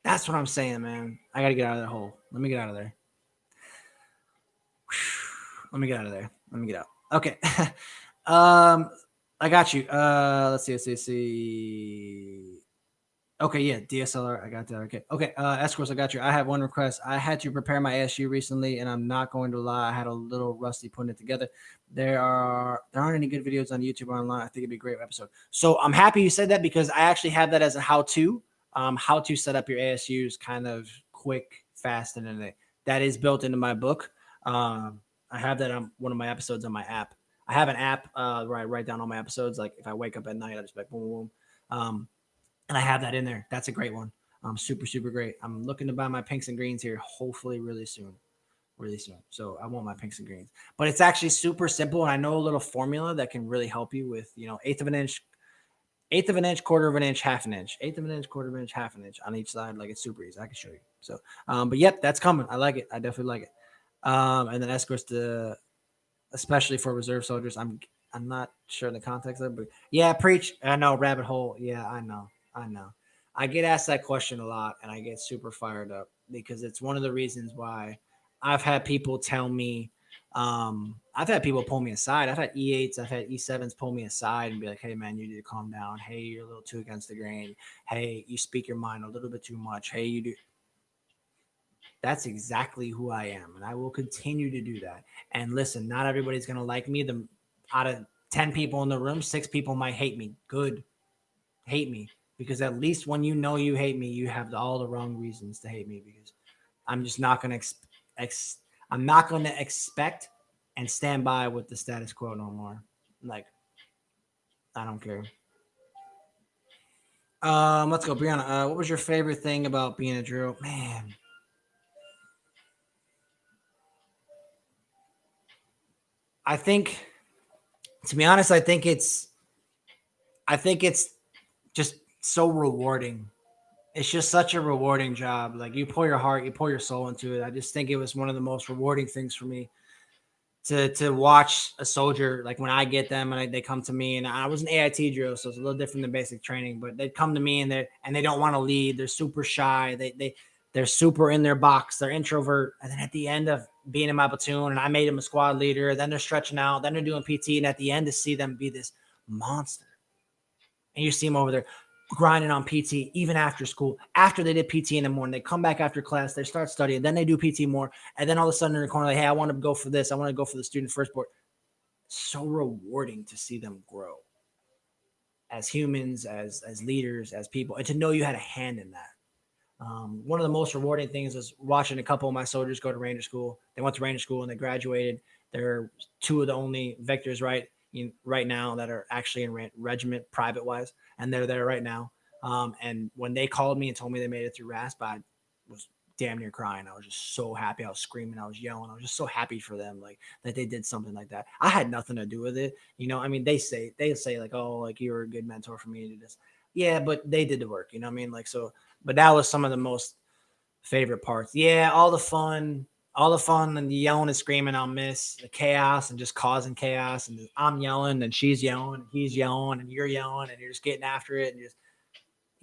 [SPEAKER 1] That's what I'm saying, man. I got to get out of that hole. Let me get out of there. Let me get out of there. Let me get out. Okay. I got you. Let's see. Okay, yeah, DSLR. I got that. Okay. Escorts, I got you. I have one request. I had to prepare my ASU recently, and I'm not going to lie, I had a little rusty putting it together. There aren't any good videos on YouTube or online. I think it'd be a great episode. So I'm happy you said that because I actually have that as a how-to set up your ASUs kind of quick, fast, and in a day. That is built into my book. I have that on one of my episodes on my app. I have an app where I write down all my episodes. Like if I wake up at night, I just like boom, boom. And I have that in there. That's a great one. Super, super great. I'm looking to buy my pinks and greens here, hopefully really soon. So I want my pinks and greens. But it's actually super simple. And I know a little formula that can really help you with, eighth of an inch, quarter of an inch, half an inch, eighth of an inch, quarter of an inch, half an inch on each side. Like it's super easy. I can show you. So, but yep, that's coming. I like it. I definitely like it. And then escorts especially for reserve soldiers. I'm not sure the context of it, but yeah, preach. I know, rabbit hole. Yeah, I know. I get asked that question a lot and I get super fired up because it's one of the reasons why I've had people tell me, I've had people pull me aside. I've had E8s, I've had E7s pull me aside and be like, hey, man, you need to calm down. Hey, you're a little too against the grain. Hey, you speak your mind a little bit too much. Hey, you do. That's exactly who I am. And I will continue to do that. And listen, not everybody's going to like me. Out of 10 people in the room, 6 people might hate me. Good. Hate me. Because at least when you know you hate me, you have all the wrong reasons to hate me. Because I'm just not going to I'm not going to expect and stand by with the status quo no more. Like, I don't care. Let's go, Brianna. What was your favorite thing about being a Druid? Man, I think, to be honest, I think it's just so rewarding. It's just such a rewarding job. Like you pour your heart, you pour your soul into it. I just think it was one of the most rewarding things for me to watch a soldier. Like when I get them and they come to me, and I was an AIT drill, so it's a little different than basic training. But they'd come to me and they don't want to lead. They're super shy. They're super in their box. They're introvert. And then at the end of being in my platoon, and I made them a squad leader. Then they're stretching out. Then they're doing PT, and at the end to see them be this monster. And you see them over there grinding on PT even after school. After they did PT in the morning, they come back after class, they start studying, then they do PT more, and then all of a sudden in the corner, like, hey, I want to go for this. I want to go for the student first board. So rewarding to see them grow as humans, as leaders, as people, and to know you had a hand in that. One of the most rewarding things is watching a couple of my soldiers go to Ranger School. They went to Ranger School and they graduated. They're 2 of the only Victors right now that are actually in regiment private wise, and they're there right now. And when they called me and told me they made it through RASP, I was damn near crying. I was just so happy. I was screaming. I was yelling. I was just so happy for them, like that they did something like that. I had nothing to do with it. I mean, they say like, oh, like you were a good mentor for me to do this. Yeah, but they did the work. You know what I mean? Like so. But that was some of the most favorite parts. Yeah, all the fun and the yelling and screaming I'll miss, the chaos and just causing chaos, and I'm yelling and she's yelling and he's yelling and you're yelling and you're just getting after it, and just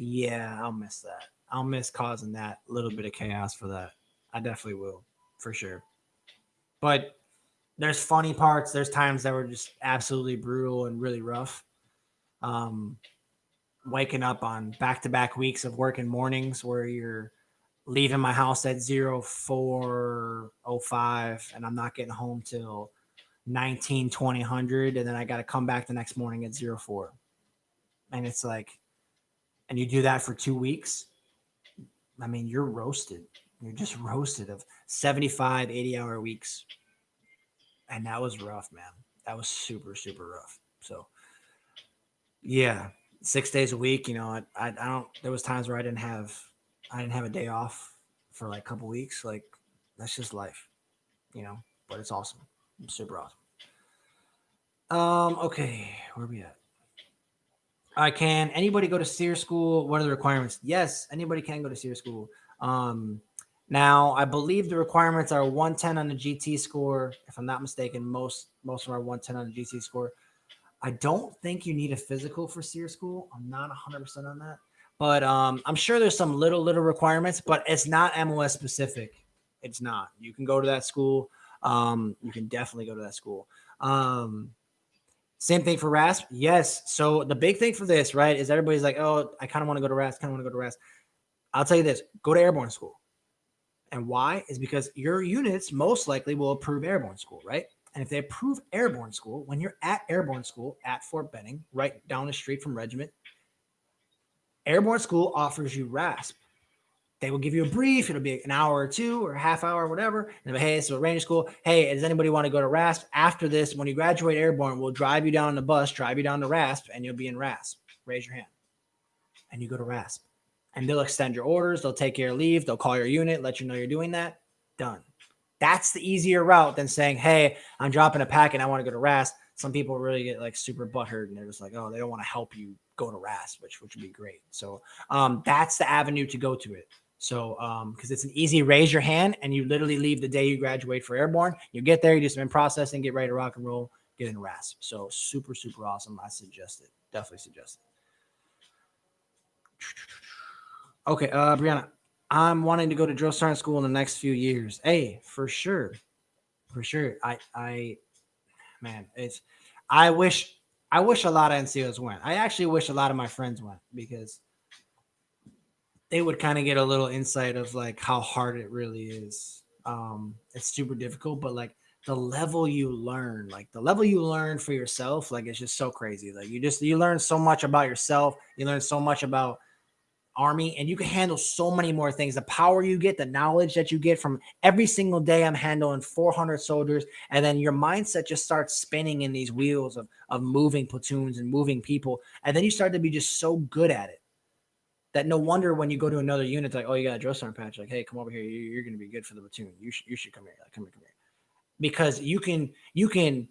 [SPEAKER 1] I'll miss that. I'll miss causing that little bit of chaos for that. I definitely will, for sure. But there's funny parts. There's times that were just absolutely brutal and really rough. Waking up on back-to-back weeks of working mornings where you're leaving my house at 04:05 and I'm not getting home till 19:20, and then I got to come back the next morning at 04. And it's like, and you do that for 2 weeks. I mean, you're roasted. You're just roasted of 75, 80-hour weeks. And that was rough, man. That was super, super rough. So, yeah, 6 days a week. I don't. There was times where I didn't have a day off for like a couple weeks. Like that's just life, But it's awesome. It's super awesome. Okay, where are we at? Can anybody go to SEER school? What are the requirements? Yes, anybody can go to SEER school.
[SPEAKER 2] Now, I believe the requirements are 110 on the GT score. If I'm not mistaken, most of them are 110 on the GT score. I don't think you need a physical for SEER school. I'm not 100% on that. But I'm sure there's some little requirements, but it's not MOS specific. It's not. You can go to that school. You can definitely go to that school. Same thing for RASP. Yes. So the big thing for this, right, is everybody's like, oh, I kind of want to go to RASP, I'll tell you this, go to airborne school. And why? Is because your units most likely will approve airborne school, right? And if they approve airborne school, when you're at airborne school at Fort Benning, right down the street from Regiment, airborne school offers you RASP. They will give you a brief. It'll be an hour or two or a half hour, whatever. And hey, this is a Ranger school. Hey, does anybody want to go to RASP? After this, when you graduate airborne, we'll drive you down the bus, drive you down to RASP, and you'll be in RASP. Raise your hand. And you go to RASP. And they'll extend your orders. They'll take your leave. They'll call your unit, let you know you're doing that. Done. That's the easier route than saying, hey, I'm dropping a packet. I want to go to RASP. Some people really get like super butthurt and they're just like, oh, they don't want to help you go to RASP, which would be great. So that's the avenue to go to it. So because it's an easy raise your hand and you literally leave the day you graduate for airborne. You get there, you do some in processing, get ready to rock and roll, get in RASP. So super, super awesome. I suggest it. Definitely suggest it. Okay, Brianna, I'm wanting to go to drill sergeant school in the next few years. Hey, for sure. For sure. Man, I wish a lot of NCOs went. I actually wish a lot of my friends went because they would kind of get a little insight of like how hard it really is. It's super difficult, but like the level you learn for yourself, like it's just so crazy. Like you learn so much about yourself. You learn so much about Army, and you can handle so many more things. The power you get, the knowledge that you get from every single day I'm handling 400 soldiers, and then your mindset just starts spinning in these wheels of moving platoons and moving people, and then you start to be just so good at it that no wonder when you go to another unit, like, oh, you got a drill sergeant patch, like, hey, come over here, you're going to be good for the platoon. You should come here, like, come here, because you can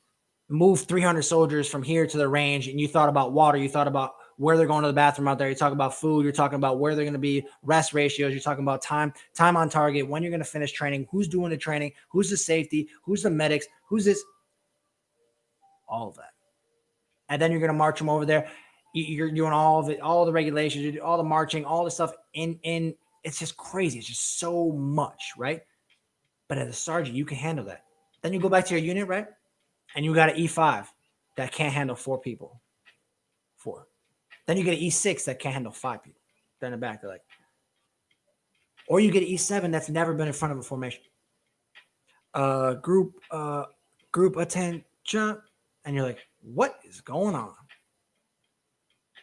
[SPEAKER 2] move 300 soldiers from here to the range, and you thought about water, you thought about where they're going to the bathroom out there. You talk about food. You're talking about where they're going to be, rest ratios. You're talking about time on target, when you're going to finish training, who's doing the training, who's the safety, who's the medics, who's this, all of that. And then you're going to march them over there. You're doing all of it, all the regulations, you do all the marching, all the stuff in. It's just crazy. It's just so much, right? But as a sergeant, you can handle that. Then you go back to your unit, right? And you got an E5 that can't handle 4 people. 4. Then you get an E6 that can't handle 5 people. Then in the back, they're like, or you get an E7 that's never been in front of a formation. Group attention, and you're like, what is going on?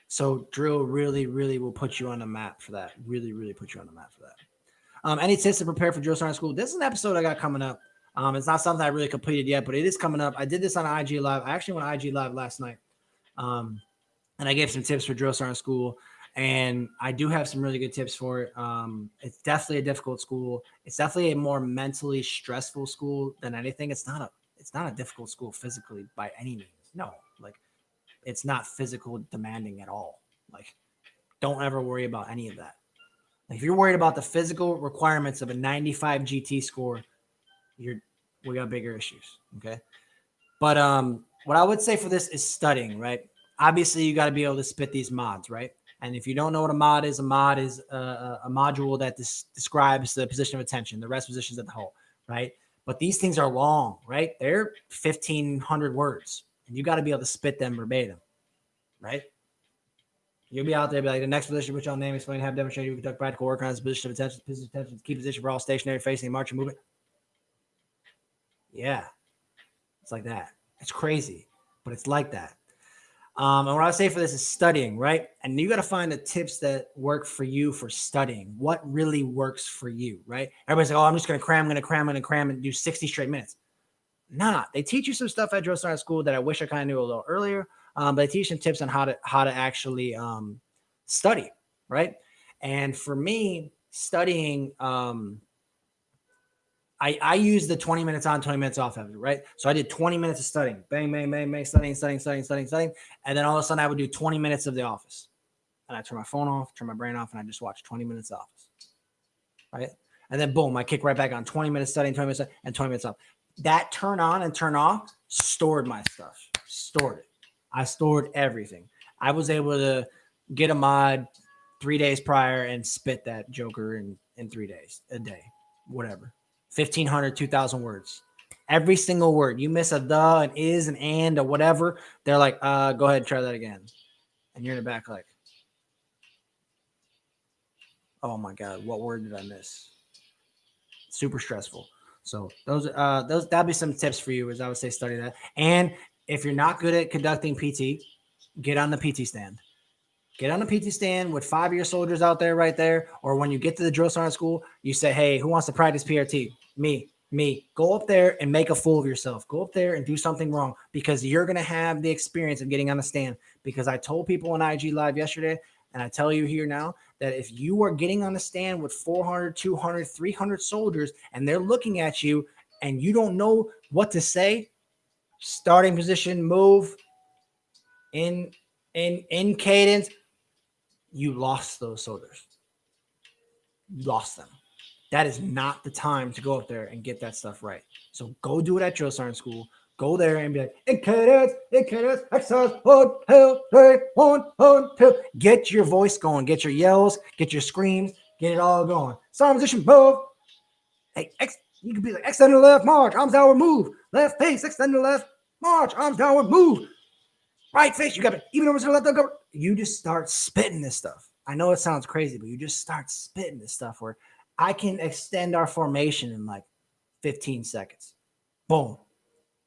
[SPEAKER 2] So drill really, really will put you on the map for that. Really, really put you on the map for that. Any tips to prepare for drill sergeant school? This is an episode I got coming up. It's not something I really completed yet, but it is coming up. I did this on IG Live. I actually went IG Live last night. And I gave some tips for drill sergeant school, and I do have some really good tips for it. It's definitely a difficult school. It's definitely a more mentally stressful school than anything. It's not a difficult school physically by any means. No, like it's not physical demanding at all. Like don't ever worry about any of that. Like, if you're worried about the physical requirements of a 95 GT score, we got bigger issues. Okay. But what I would say for this is studying, right? Obviously, you got to be able to spit these mods, right? And if you don't know what a mod is a module that describes the position of attention, the rest positions at the hull, right? But these things are long, right? They're 1,500 words, and you got to be able to spit them verbatim, right? You'll be out there, be like, the next position, which I'll name, explain, have demonstrated, you conduct practical work on this position of attention, key position for all stationary, facing, marching, movement. Yeah, it's like that. It's crazy, but it's like that. And what I would say for this is studying, right? And you got to find the tips that work for you for studying. What really works for you, right? Everybody's like, oh, I'm just going to cram and do 60 straight minutes. Nah, they teach you some stuff at drill sergeant school that I wish I kind of knew a little earlier. But they teach some tips on how to actually study, right? And for me, studying, I use the 20 minutes on, 20 minutes off of it, right? So I did 20 minutes of studying, bang, bang, bang, bang, studying. And then all of a sudden I would do 20 minutes of the office. And I turn my phone off, turn my brain off, and I just watch 20 minutes of office, right? And then boom, I kick right back on 20 minutes studying, 20 minutes and 20 minutes up. That turn on and turn off stored my stuff, stored it. I stored everything. I was able to get a mod 3 days prior and spit that Joker in 3 days, a day, whatever. 1,500, 2,000 words. Every single word. You miss a the, an is, an and, or whatever. They're like, go ahead and try that again. And you're in the back like, oh my God, what word did I miss? Super stressful. So those that'd be some tips for you, as I would say, study that. And if you're not good at conducting PT, get on the PT stand. Get on a PT stand with 5-year soldiers out there right there. Or when you get to the drill sergeant school, you say, hey, who wants to practice PRT? Me. Go up there and make a fool of yourself. Go up there and do something wrong because you're going to have the experience of getting on the stand. Because I told people on IG Live yesterday, and I tell you here now, that if you are getting on the stand with 400, 200, 300 soldiers and they're looking at you and you don't know what to say, starting position, move, in cadence, you lost those soldiers. You lost them. That is not the time to go up there and get that stuff right. So go do it at drill sergeant school. Go there and be like, in cadence, exercise, 1, 2, 3, 1, 2. Get your voice going. Get your yells. Get your screams. Get it all going. Starting position, move. Hey, you could be like, extend to the left, march, arms downward, move. Left face, extend to the left, march, arms downward, move. Right face, you got it. Even over to the left, go. You just start spitting this stuff. I know it sounds crazy, but you just start spitting this stuff where I can extend our formation in like 15 seconds. Boom.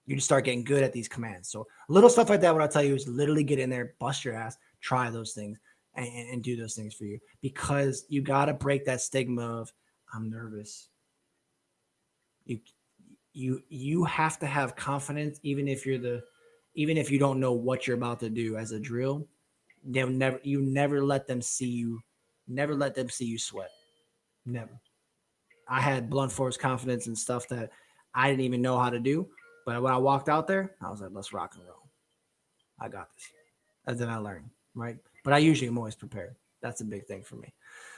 [SPEAKER 2] You just start getting good at these commands. So little stuff like that, what I'll tell you is literally get in there, bust your ass, try those things, and do those things for you. Because you got to break that stigma of, I'm nervous. You have to have confidence, even if you don't know what you're about to do as a drill. You never let them see you. Never let them see you sweat. Never. I had blunt force confidence and stuff that I didn't even know how to do. But when I walked out there, I was like, let's rock and roll. I got this. And then I learned, right? But I usually am always prepared. That's a big thing for me.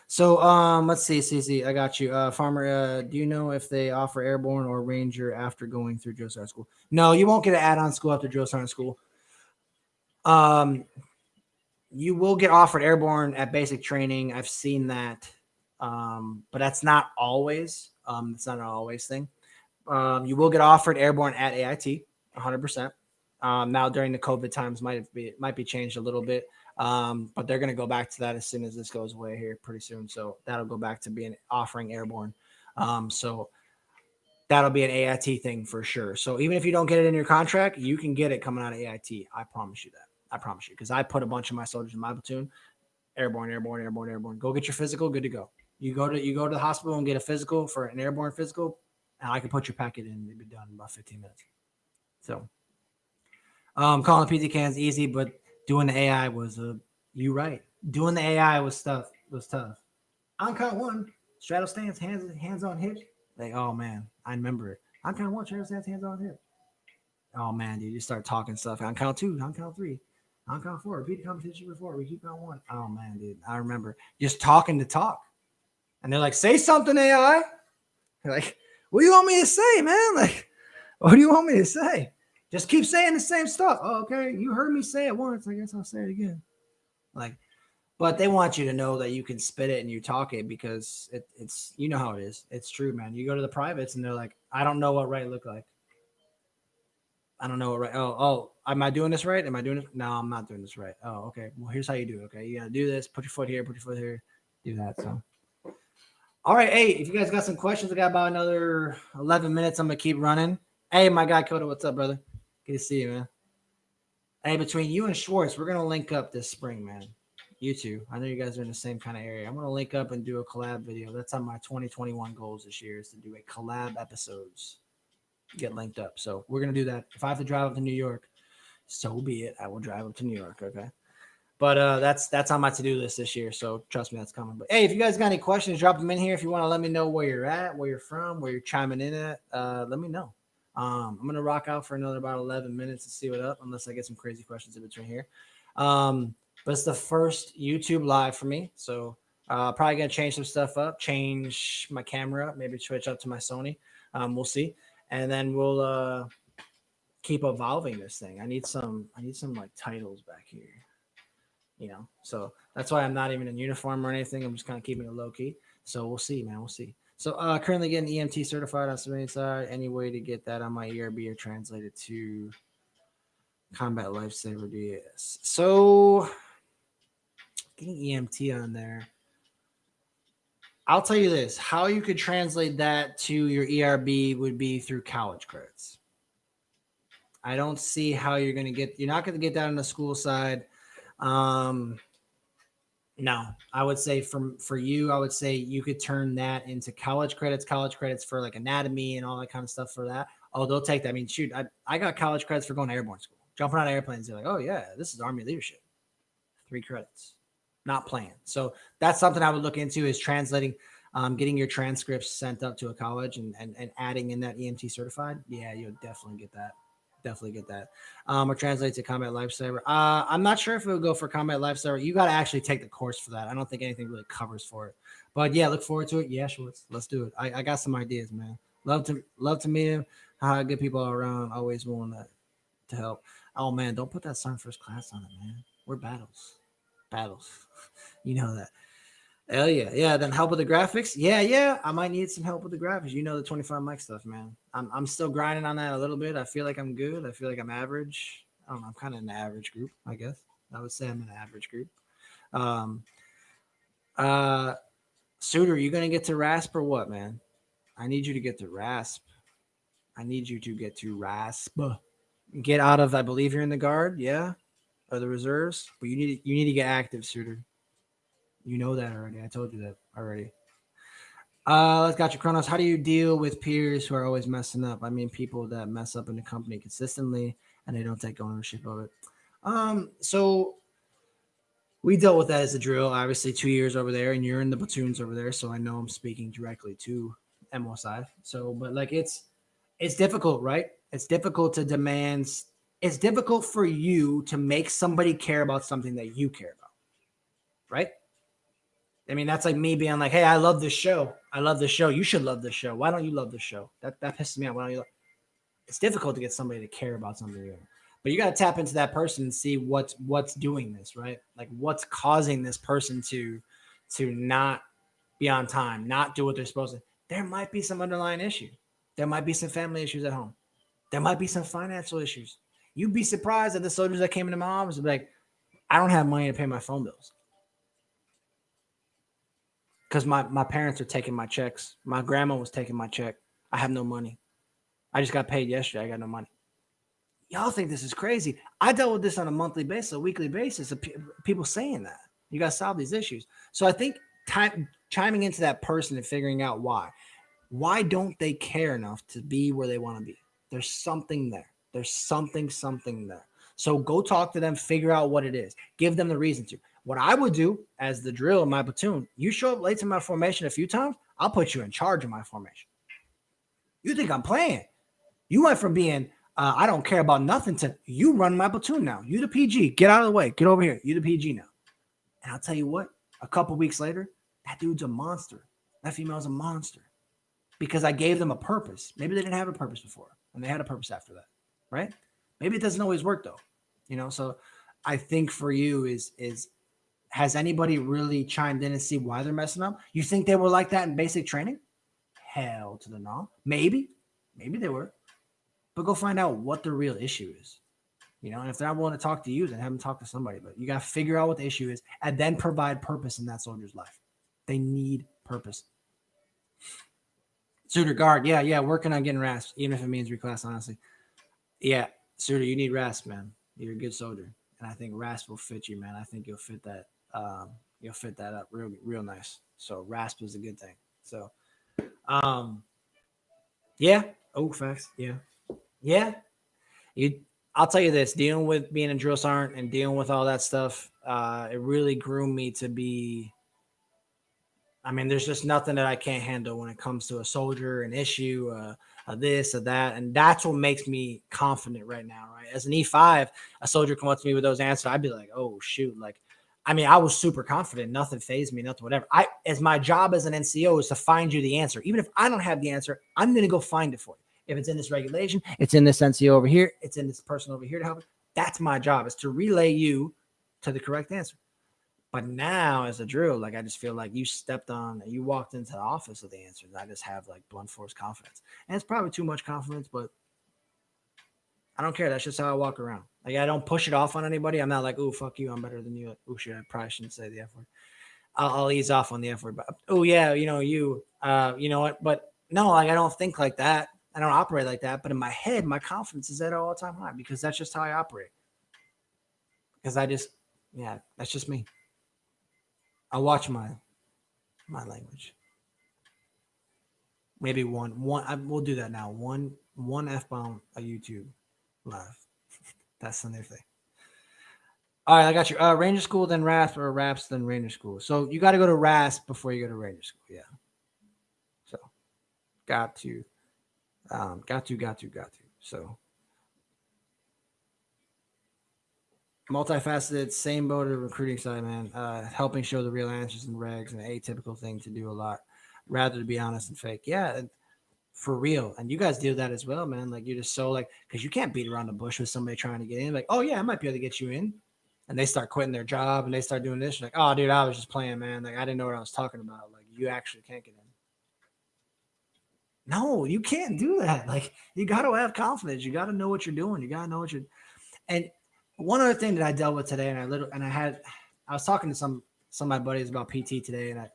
[SPEAKER 2] So let's see, CC, I got you. Farmer, do you know if they offer airborne or ranger after going through drill sergeant school? No, you won't get an add-on school after drill sergeant school. You will get offered airborne at basic training. I've seen that. But that's not always. It's not an always thing. You will get offered airborne at AIT, 100%. Now during the COVID times might be changed a little bit, but they're going to go back to that as soon as this goes away here pretty soon. So that'll go back to being offering airborne. So that'll be an AIT thing for sure. So even if you don't get it in your contract, you can get it coming out of AIT. I promise you that. I promise you, because I put a bunch of my soldiers in my platoon. Airborne. Go get your physical. Good to go. You go to the hospital and get a physical for an airborne physical, and I can put your packet in and it'll be done in about 15 minutes. So, calling the PT cans easy, but doing the AI was you right. Doing the AI was tough. On count 1, straddle stance, hands on hip. Like, oh man, I remember it. On count 1, straddle stance, hands on hip. Oh man, dude, you start talking stuff. On count 2, on count 3. On count 4, repeat the competition before. We keep on 1. Oh man, dude, I remember just talking to talk. And they're like, say something, AI. You're like, what do you want me to say, man? Like, what do you want me to say? Just keep saying the same stuff. Oh, okay. You heard me say it once. I guess I'll say it again. Like, but they want you to know that you can spit it and you talk it because it's, you know how it is. It's true, man. You go to the privates and they're like, I don't know what right look like. I don't know what right. Oh, am I doing this right? Am I doing it? No, I'm not doing this right. Oh, okay. Well, here's how you do it. Okay. You got to do this. Put your foot here, do that. So. All right, hey, if you guys got some questions, I got about another 11 minutes. I'm going to keep running. Hey, my guy, Coda, what's up, brother? Good to see you, man. Hey, between you and Schwartz, we're going to link up this spring, man. You two. I know you guys are in the same kind of area. I'm going to link up and do a collab video. That's on my 2021 goals this year, is to do a collab episodes. Get linked up. So we're going to do that. If I have to drive up to New York, so be it. I will drive up to New York, okay? But that's on my to-do list this year, so trust me, that's coming. But hey, if you guys got any questions, drop them in here. If you want to let me know where you're at, where you're from, where you're chiming in at, let me know. I'm gonna rock out for another about 11 minutes to see what up, unless I get some crazy questions in between here. But it's the first YouTube live for me, so Probably gonna change some stuff up, change my camera, maybe switch up to my Sony. We'll see, and then we'll keep evolving this thing. I need some like titles back here, So that's why I'm not even in uniform or anything. I'm just kind of keeping it low key. So we'll see, man. We'll see. So currently getting EMT certified on civilian side. Any way to get that on my ERB or translated to combat lifesaver DS. So getting EMT on there. I'll tell you this: how you could translate that to your ERB would be through college credits. I don't see how you're going to get. You're not going to get that on the school side. No, I would say for you, I would say you could turn that into college credits for like anatomy and all that kind of stuff for that. Oh, they'll take that. I mean, shoot, I got college credits for going to airborne school, jumping out of airplanes. They're like, oh yeah, this is Army leadership. 3 credits, not playing. So that's something I would look into is translating, getting your transcripts sent up to a college and adding in that EMT certified. Yeah, you'll definitely get that. Or translate to combat lifesaver. I'm not sure if it would go for combat lifesaver. You got to actually take the course for that. I don't think anything really covers for it. But yeah, look forward to it. Yeah, sure. Let's do it. I got some ideas, man. Love to meet him. Good people all around. Always willing to help. Oh man, don't put that Sergeant First Class on it, man. We're battles. You know that. Hell yeah. Yeah. Then help with the graphics. Yeah. I might need some help with the graphics. You know, the 25 mic stuff, man. I'm still grinding on that a little bit. I feel like I'm good. I feel like I'm average. I don't know. I'm kind of in the average group, I guess. I would say I'm in the average group. Suitor, you going to get to RASP or what, man? I need you to get to RASP. Get out of, I believe you're in the guard. Yeah. Or the reserves. But you need to get active, Suitor. You know that already. I told you that already. Let's got your Chronos. How do you deal with peers who are always messing up? I mean, people that mess up in the company consistently and they don't take ownership of it. So we dealt with that as a drill. Obviously, 2 years over there, and you're in the platoons over there, so I know I'm speaking directly to MO5. So, but like it's difficult, right? It's difficult to demand. It's difficult for you to make somebody care about something that you care about, right? I mean, that's like me being like, hey, I love this show. You should love this show. Why don't you love this show? That pisses me off. Why don't you? It's difficult to get somebody to care about something. But you got to tap into that person and see what's doing this, right? Like what's causing this person to not be on time, not do what they're supposed to. There might be some underlying issue. There might be some family issues at home. There might be some financial issues. You'd be surprised at the soldiers that came into my office and be like, I don't have money to pay my phone bills. Because my parents are taking my checks. My grandma was taking my check. I have no money. I just got paid yesterday. I got no money. Y'all think this is crazy. I dealt with this on a monthly basis, a weekly basis of people saying that. You got to solve these issues. So I think chiming into that person and figuring out why. Why don't they care enough to be where they want to be? There's something there. There's something there. So go talk to them, figure out what it is. Give them the reason to. What I would do as the drill in my platoon, you show up late to my formation a few times, I'll put you in charge of my formation. You think I'm playing? You went from being, I don't care about nothing to you run my platoon now. You the PG. Get out of the way. Get over here. You the PG now. And I'll tell you what, a couple weeks later, that dude's a monster. That female's a monster. Because I gave them a purpose. Maybe they didn't have a purpose before, and they had a purpose after that, right? Maybe it doesn't always work, though. So I think for you is has anybody really chimed in and see why they're messing up? You think they were like that in basic training? Hell to the no. Maybe they were. But go find out what the real issue is. And if they're not willing to talk to you, then have them talk to somebody. But you got to figure out what the issue is and then provide purpose in that soldier's life. They need purpose. Suitor guard. Yeah. Working on getting RASP, even if it means reclass, honestly. Yeah. Suitor, you need RASP, man. You're a good soldier. And I think RASP will fit you, man. I think you'll fit that. You'll fit that up real nice. So RASP is a good thing. So, yeah. Oh, facts. Yeah. I'll tell you this, dealing with being a drill sergeant and dealing with all that stuff, it really groomed me to be, there's just nothing that I can't handle when it comes to a soldier, an issue, this or that. And that's what makes me confident right now, right? As an E5, a soldier comes up to me with those answers, I'd be like, oh, shoot. Like, I mean, I was super confident. Nothing fazed me, nothing, whatever. As my job as an NCO is to find you the answer. Even if I don't have the answer, I'm going to go find it for you. If it's in this regulation, it's in this NCO over here, it's in this person over here to help. That's my job, is to relay you to the correct answer. But now as a drill, like, I just feel like you walked into the office with the answers. I just have like blunt force confidence. And it's probably too much confidence, but I don't care. That's just how I walk around. Like, I don't push it off on anybody. I'm not like, oh, fuck you, I'm better than you. Like, oh shit, I probably shouldn't say the F word. I'll ease off on the F word. But oh yeah, you know what? But no, like, I don't think like that. I don't operate like that. But in my head, my confidence is at an all-time high because that's just how I operate. Because that's just me. I watch my language. Maybe we'll do that now. One F-bomb a YouTube live. That's the new thing. All right, I got you. Ranger school, then RASP, or RAPS, then Ranger school. So you got to go to RASP before you go to Ranger school. Yeah. So got to. So multifaceted, same boat of recruiting side, man. Helping show the real answers and regs, an atypical thing to do a lot, rather to be honest and fake. Yeah, for real. And you guys do that as well, man. Like, you're just so like, because you can't beat around the bush with somebody trying to get in. Like, oh yeah, I might be able to get you in. And they start quitting their job and they start doing this. You're like, oh dude, I was just playing, man. Like, I didn't know what I was talking about. Like, you actually can't get in. No, you can't do that. Like, you got to have confidence. You got to know what you're doing. You got to know what you're. And one other thing that I dealt with today, I was talking to some of my buddies about PT today, and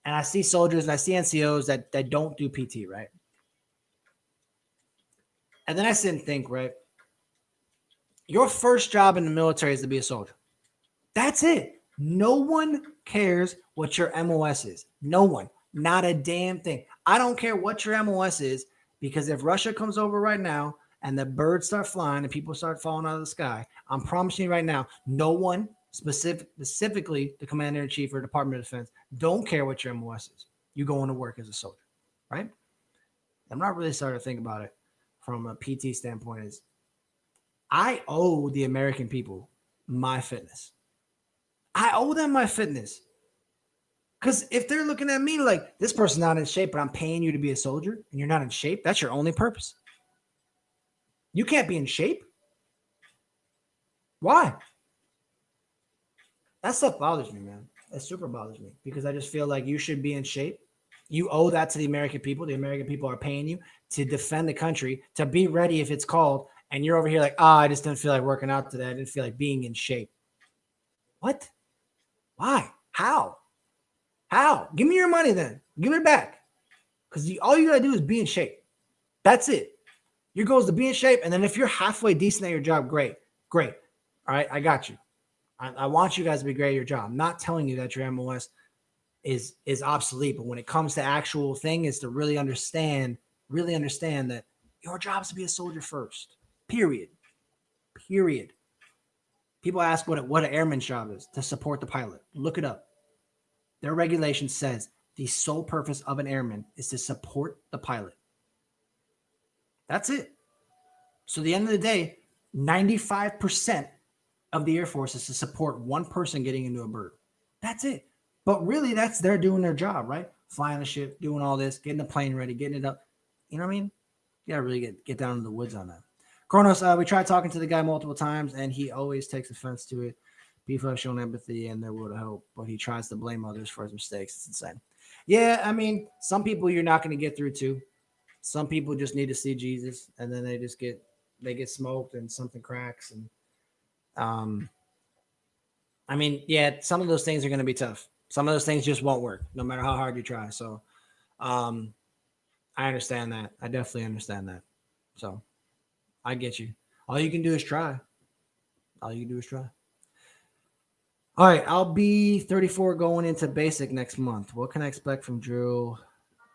[SPEAKER 2] I see soldiers and I see NCOs that don't do PT, right? And then I sit and think, right? Your first job in the military is to be a soldier. That's it. No one cares what your MOS is. No one. Not a damn thing. I don't care what your MOS is, because if Russia comes over right now and the birds start flying and people start falling out of the sky, I'm promising you right now, no one, specifically the Commander-in-Chief or Department of Defense, don't care what your MOS is. You going to work as a soldier, right? I'm not really starting to think about it from a PT standpoint. Is I owe the American people my fitness. I owe them my fitness. Because if they're looking at me like, this person's not in shape, but I'm paying you to be a soldier and you're not in shape, that's your only purpose. You can't be in shape. Why? That stuff bothers me, man. It super bothers me, because I just feel like you should be in shape. You owe that to the American people. The American people are paying you to defend the country, to be ready if it's called. And you're over here like, I just didn't feel like working out today. I didn't feel like being in shape. What? Why? How? Give me your money then. Give it back. Because all you got to do is be in shape. That's it. Your goal is to be in shape. And then if you're halfway decent at your job, great. All right, I got you. I want you guys to be great at your job. I'm not telling you that your MOS is obsolete. But when it comes to actual thing, is to really understand that your job is to be a soldier first. Period. People ask what an airman's job is: to support the pilot. Look it up. Their regulation says the sole purpose of an airman is to support the pilot. That's it. So at the end of the day, 95% of the Air Force is to support one person getting into a bird. That's it. But really, they're doing their job, right? Flying the ship, doing all this, getting the plane ready, getting it up. You know what I mean? You gotta really get down in the woods on that. Kronos, we tried talking to the guy multiple times, and he always takes offense to it. People have shown empathy and they're willing to help, but he tries to blame others for his mistakes. It's insane. Yeah, I mean, some people you're not going to get through to. Some people just need to see Jesus, and then they get smoked and something cracks. And I mean, yeah, some of those things are going to be tough. Some of those things just won't work, no matter how hard you try. So, I understand that. I definitely understand that. So, I get you. All you can do is try. All right, I'll be 34 going into basic next month. What can I expect from drill?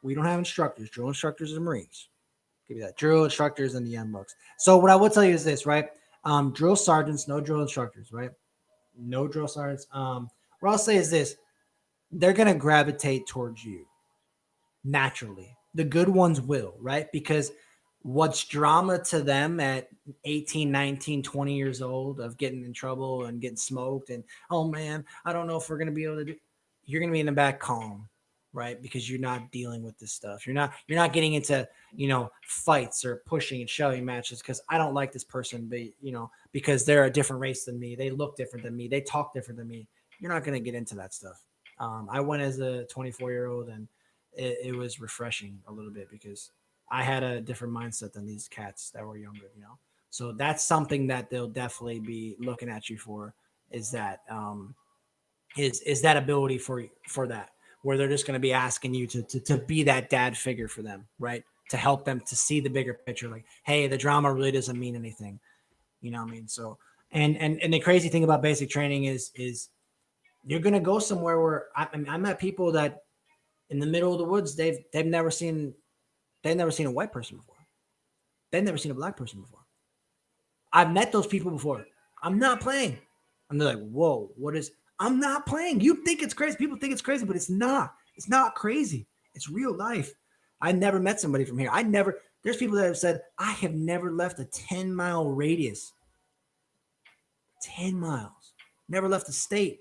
[SPEAKER 2] We don't have instructors. Drill instructors are Marines. Give you that. Drill instructors and the young bucks. So what I will tell you is this, right? Drill sergeants, no drill instructors, right? No drill sergeants. What I'll say is this: they're gonna gravitate towards you naturally. The good ones will, right? Because what's drama to them at 18, 19, 20 years old of getting in trouble and getting smoked and, oh man, I don't know if we're going to be able to do, you're going to be in the back calm, right? Because you're not dealing with this stuff. You're not getting into, fights or pushing and shoving matches because I don't like this person, but, because they're a different race than me. They look different than me. They talk different than me. You're not going to get into that stuff. I went as a 24-year-old and it was refreshing a little bit because I had a different mindset than these cats that were younger. So that's something that they'll definitely be looking at you for is that is that ability for that where they're just going to be asking you to be that dad figure for them, right? To help them to see the bigger picture, like, hey, the drama really doesn't mean anything. You know what I mean? So and the crazy thing about basic training is you're going to go somewhere where I met people that in the middle of the woods they've never seen a white person before. They've never seen a black person before. I've met those people before. I'm not playing. And they're like, whoa, what is, I'm not playing. You think it's crazy. People think it's crazy, but it's not. It's not crazy. It's real life. I never met somebody from here. There's people that have said, I have never left a 10-mile radius. 10 miles. Never left the state.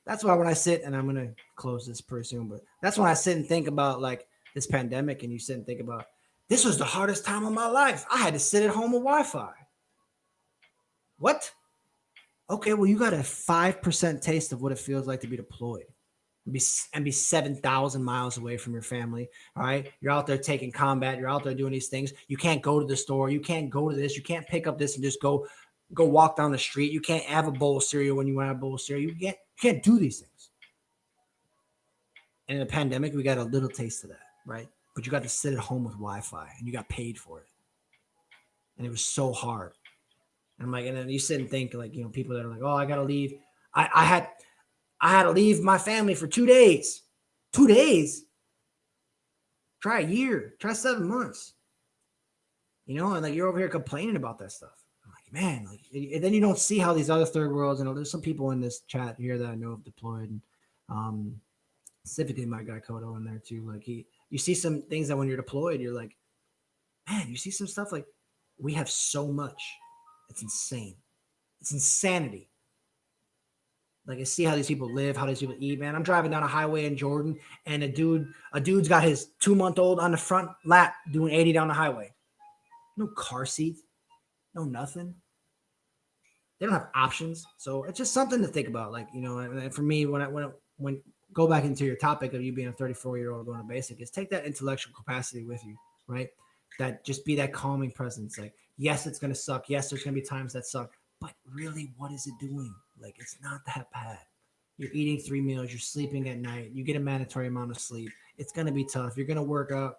[SPEAKER 2] That's why when I sit, and I'm going to close this pretty soon, but that's when I sit and think about like this pandemic and you sit and think about, this was the hardest time of my life. I had to sit at home with Wi-Fi. What? Okay, well, you got a 5% taste of what it feels like to be deployed and be 7,000 miles away from your family. All right. You're out there taking combat. You're out there doing these things. You can't go to the store. You can't go to this. You can't pick up this and just go walk down the street. You can't have a bowl of cereal when you want to have a bowl of cereal. You can't do these things. And in the pandemic, we got a little taste of that, right? But you got to sit at home with Wi-Fi and you got paid for it. And it was so hard. And I'm like, and then you sit and think like, people that are like, oh, I got to leave. I had to leave my family for 2 days. 2 days? Try a year. Try 7 months. And like you're over here complaining about that stuff. I'm like, man, like, and then you don't see how these other third worlds, there's some people in this chat here that I know have deployed. And specifically my guy Kodo in there too. Like you see some things that when you're deployed, you're like, man, you see some stuff like we have so much. It's insane. It's insanity. Like I see how these people live, how these people eat, man. I'm driving down a highway in Jordan and a dude's got his 2-month-old on the front lap doing 80 down the highway. No car seat, no nothing. They don't have options. So it's just something to think about. Like, and for me, when go back into your topic of you being a 34-year-old going to basic is take that intellectual capacity with you, right? That just be that calming presence. Like, yes, it's going to suck. Yes, there's going to be times that suck. But really, what is it doing? Like, it's not that bad. You're eating 3 meals. You're sleeping at night. You get a mandatory amount of sleep. It's going to be tough. You're going to work out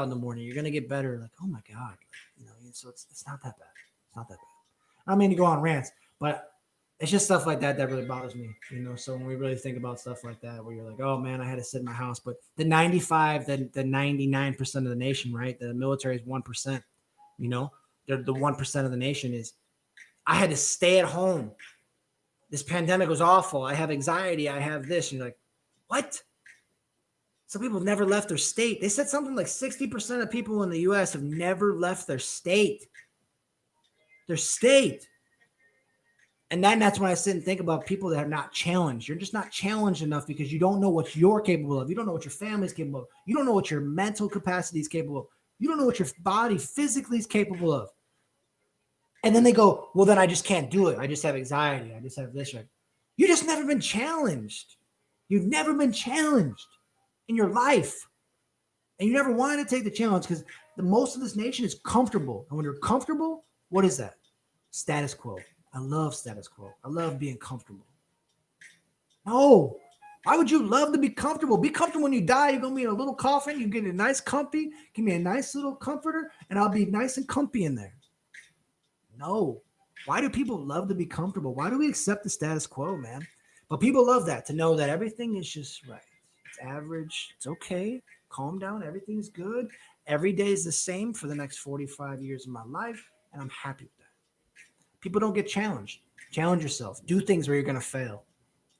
[SPEAKER 2] in the morning. You're going to get better. Like, oh, my God. So it's not that bad. It's not that bad. I don't mean to go on rants, but it's just stuff like that really bothers me. So when we really think about stuff like that, where you're like, oh, man, I had to sit in my house. But the 99% of the nation, right? The military is 1%. They're the 1% of the nation is, I had to stay at home. This pandemic was awful. I have anxiety. I have this. And you're like, what? Some people have never left their state. They said something like 60% of people in the U.S. have never left their state. Their state. And then that's when I sit and think about people that are not challenged. You're just not challenged enough because you don't know what you're capable of. You don't know what your family is capable of. You don't know what your mental capacity is capable of. You don't know what your body physically is capable of. And then they go, well, then I just can't do it. I just have anxiety. I just have this. You just never been challenged. You've never been challenged in your life. And you never wanted to take the challenge because the most of this nation is comfortable. And when you're comfortable, what is that? Status quo. I love status quo. I love being comfortable. No. Why would you love to be comfortable? Be comfortable when you die. You're going to be in a little coffin. You get a nice comfy. Give me a nice little comforter, and I'll be nice and comfy in there. No. Why do people love to be comfortable? Why do we accept the status quo, man? But people love that, to know that everything is just right. It's average. It's okay. Calm down. Everything's good. Every day is the same for the next 45 years of my life, and I'm happy with that. People don't get challenged. Challenge yourself. Do things where you're going to fail.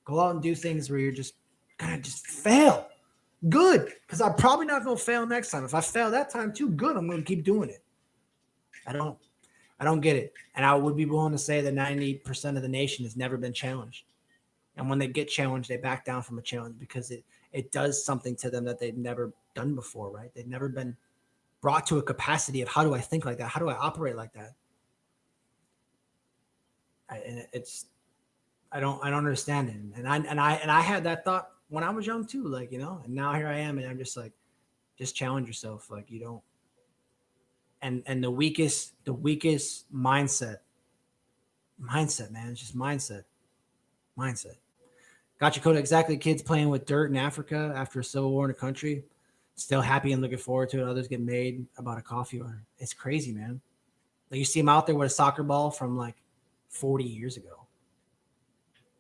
[SPEAKER 2] Go out and do things where you're just going to just fail. Good, because I'm probably not going to fail next time. If I fail that time too, good. I'm going to keep doing it. I don't get it. And I would be willing to say that 90% of the nation has never been challenged. And when they get challenged, they back down from a challenge because it does something to them that they've never done before, right? They've never been brought to a capacity of how do I think like that? How do I operate like that? I don't understand it. And I had that thought when I was young too, like, and now here I am, and I'm just like, just challenge yourself. Like, you don't, and the weakest mindset, man. It's just mindset. Gotcha, Coda. Exactly. Kids playing with dirt in Africa after a civil war in a country, still happy and looking forward to it. Others get made about a coffee order. It's crazy, man. Like, you see them out there with a soccer ball from like 40 years ago,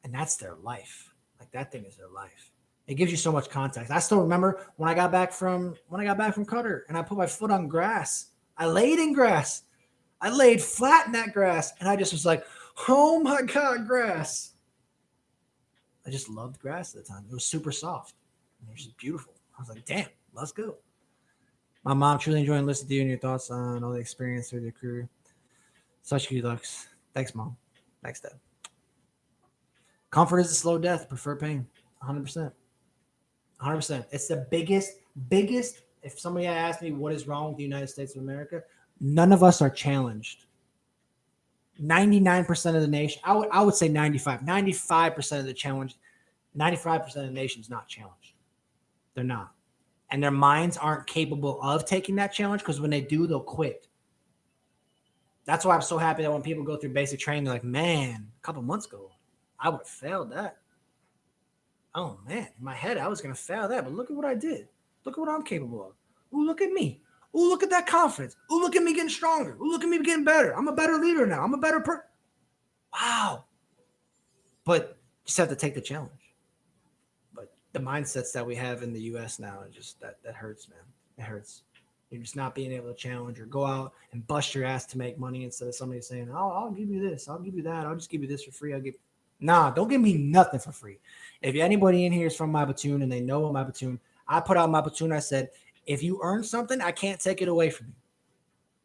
[SPEAKER 2] and that's their life. Like, that thing is their life. It gives you so much context. I still remember when I got back from Qatar and I put my foot on grass. I laid in grass. I laid flat in that grass, and I just was like, "Oh my God, grass!" I just loved grass at the time. It was super soft. It was just beautiful. I was like, "Damn, let's go." My mom truly enjoying listening to you and your thoughts on all the experience through your career. Such good looks. Thanks, Mom. Thanks, Dad. Comfort is a slow death. Prefer pain. 100%. 100%. It's the biggest. If somebody asked me what is wrong with the United States of America, none of us are challenged. 99% of the nation, I would say 95% of the challenge, 95% of the nation is not challenged. They're not. And their minds aren't capable of taking that challenge, because when they do, they'll quit. That's why I'm so happy that when people go through basic training, they're like, man, a couple months ago, I would have failed that. Oh, man, in my head, I was going to fail that. But look at what I did. Look at what I'm capable of. Ooh, look at me. Ooh, look at that confidence. Ooh, look at me getting stronger. Ooh, look at me getting better. I'm a better leader now. I'm a better person. Wow. But you just have to take the challenge. But the mindsets that we have in the U.S. now, just that hurts, man. It hurts. You're just not being able to challenge or go out and bust your ass to make money instead of somebody saying, "Oh, I'll give you this. I'll give you that. I'll just give you this for free. Nah, don't give me nothing for free." If anybody in here is from my platoon and they know my platoon, I put out my platoon. I said, if you earn something, I can't take it away from you.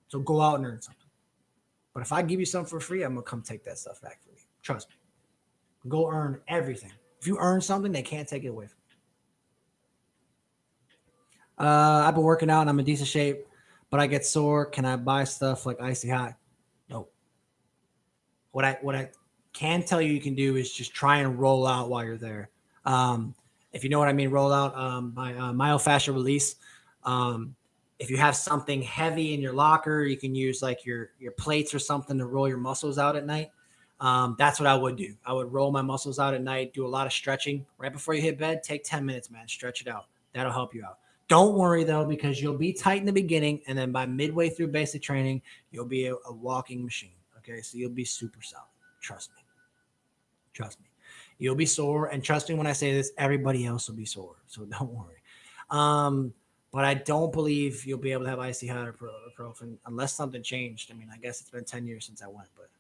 [SPEAKER 2] So go out and earn something. But if I give you something for free, I'm going to come take that stuff back from you. Trust me. Go earn everything. If you earn something, they can't take it away from you. I've been working out and I'm in decent shape, but I get sore. Can I buy stuff like Icy Hot? No. What I can tell you can do is just try and roll out while you're there. If you know what I mean, roll out by myofascial release. If you have something heavy in your locker, you can use like your plates or something to roll your muscles out at night. That's what I would do. I would roll my muscles out at night, do a lot of stretching right before you hit bed. Take 10 minutes, man. Stretch it out. That'll help you out. Don't worry, though, because you'll be tight in the beginning, and then by midway through basic training, you'll be a walking machine, okay? So you'll be super solid. Trust me. You'll be sore, and trust me when I say this, everybody else will be sore, so don't worry. But I don't believe you'll be able to have Icy Hot or ibuprofen unless something changed. I mean, I guess it's been 10 years since I went, but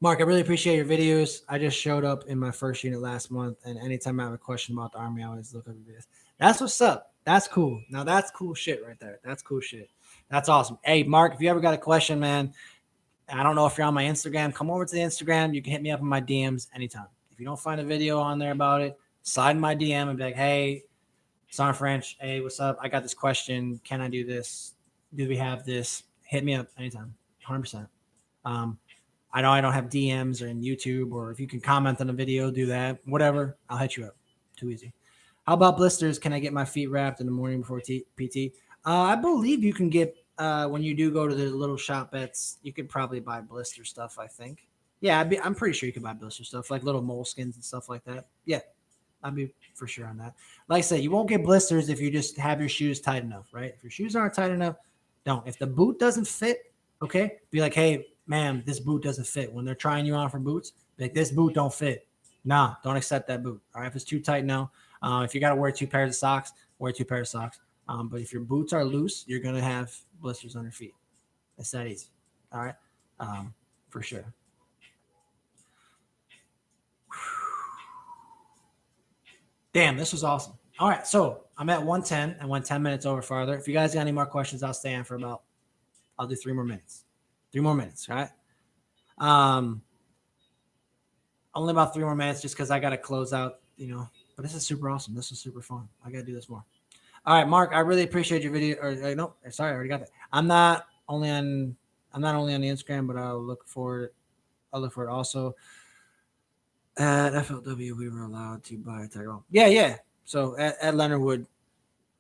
[SPEAKER 2] Mark, I really appreciate your videos. I just showed up in my first unit last month, and anytime I have a question about the Army, I always look at the videos. That's what's up. That's cool. Now, that's cool shit right there. That's cool shit. That's awesome. Hey, Mark, if you ever got a question, man, I don't know if you're on my Instagram, come over to the Instagram. You can hit me up in my DMs anytime. If you don't find a video on there about it, slide in my DM and be like, hey, Son French, hey, what's up? I got this question. Can I do this? Do we have this? Hit me up anytime. 100%. I know I don't have DMs or in YouTube, or if you can comment on a video, do that. Whatever. I'll hit you up. Too easy. How about blisters? Can I get my feet wrapped in the morning before PT? I believe you can get, when you do go to the little shop bets, you could probably buy blister stuff, I think. Yeah, I'm pretty sure you can buy blister stuff, like little moleskins and stuff like that. Yeah, I'd be for sure on that. Like I said, you won't get blisters if you just have your shoes tight enough, right? If your shoes aren't tight enough, don't. If the boot doesn't fit, okay, be like, hey, ma'am, this boot doesn't fit. When they're trying you on for boots, be like, this boot don't fit. Nah, don't accept that boot. All right, if it's too tight, no. If you got to wear 2 pairs of socks, wear 2 pairs of socks. But if your boots are loose, you're going to have blisters on your feet. It's that easy. All right, for sure. Damn, this was awesome. All right, so I'm at 110 and went 10 minutes over farther. If you guys got any more questions, I'll stay on for about I'll do 3 more minutes. 3 more minutes, right? Um, only about 3 more minutes just because I got to close out, But this is super awesome. This is super fun. I got to do this more. All right, Mark, I really appreciate your video. No, sorry, I already got that. I'm not only on the Instagram, but I'll look for it also. At FLW, we were allowed to buy a Tiger Bomb. Yeah. So at Leonard Wood.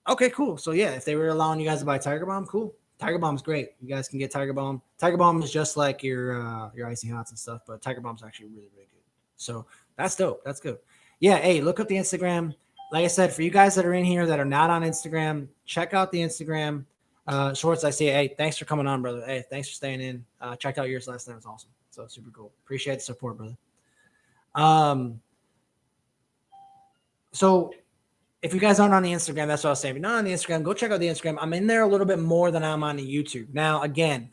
[SPEAKER 2] Okay, cool. So yeah, if they were allowing you guys to buy Tiger Bomb, cool. Tiger Bomb's great. You guys can get Tiger Bomb. Tiger Bomb is just like your icy hots and stuff, but Tiger Bomb's actually really, really good. So that's dope. That's good. Yeah, hey, look up the Instagram. Like I said, for you guys that are in here that are not on Instagram, check out the Instagram. Schwartz, I see. Hey, thanks for coming on, brother. Hey, thanks for staying in. Checked out yours last night. It was awesome. So super cool. Appreciate the support, brother. So if you guys aren't on the Instagram, that's what I was saying. If you're not on the Instagram, go check out the Instagram. I'm in there a little bit more than I'm on the YouTube. Now, again,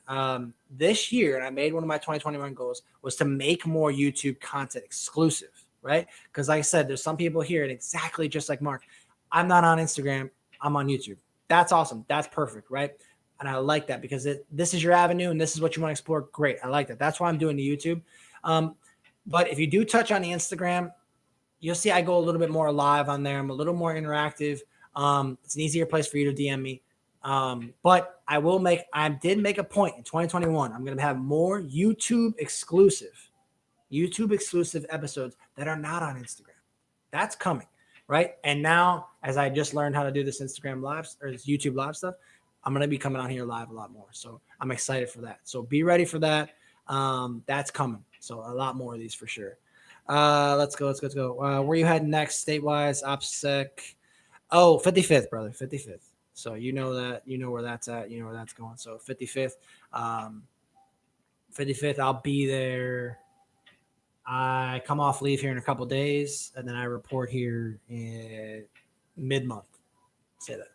[SPEAKER 2] this year, and I made one of my 2021 goals, was to make more YouTube content exclusive, right? Because like I said, there's some people here, and exactly just like Mark, I'm not on Instagram. I'm on YouTube. That's awesome. That's perfect, right? And I like that because this is your avenue, and this is what you want to explore. Great. I like that. That's why I'm doing the YouTube. But if you do touch on the Instagram, you'll see I go a little bit more live on there. I'm a little more interactive. It's an easier place for you to DM me. But I did make a point in 2021. I'm going to have more YouTube exclusive episodes that are not on Instagram. That's coming, right? And now, as I just learned how to do this Instagram live or this YouTube live stuff, I'm going to be coming on here live a lot more. So I'm excited for that. So be ready for that. That's coming. So a lot more of these for sure. Let's go. Where you heading next, state-wise? OPSEC. Oh, 55th, brother. 55th. So you know that. You know where that's at. You know where that's going. So 55th. 55th, I'll be there. I come off leave here in a couple days, and then I report here in mid-month. Say that.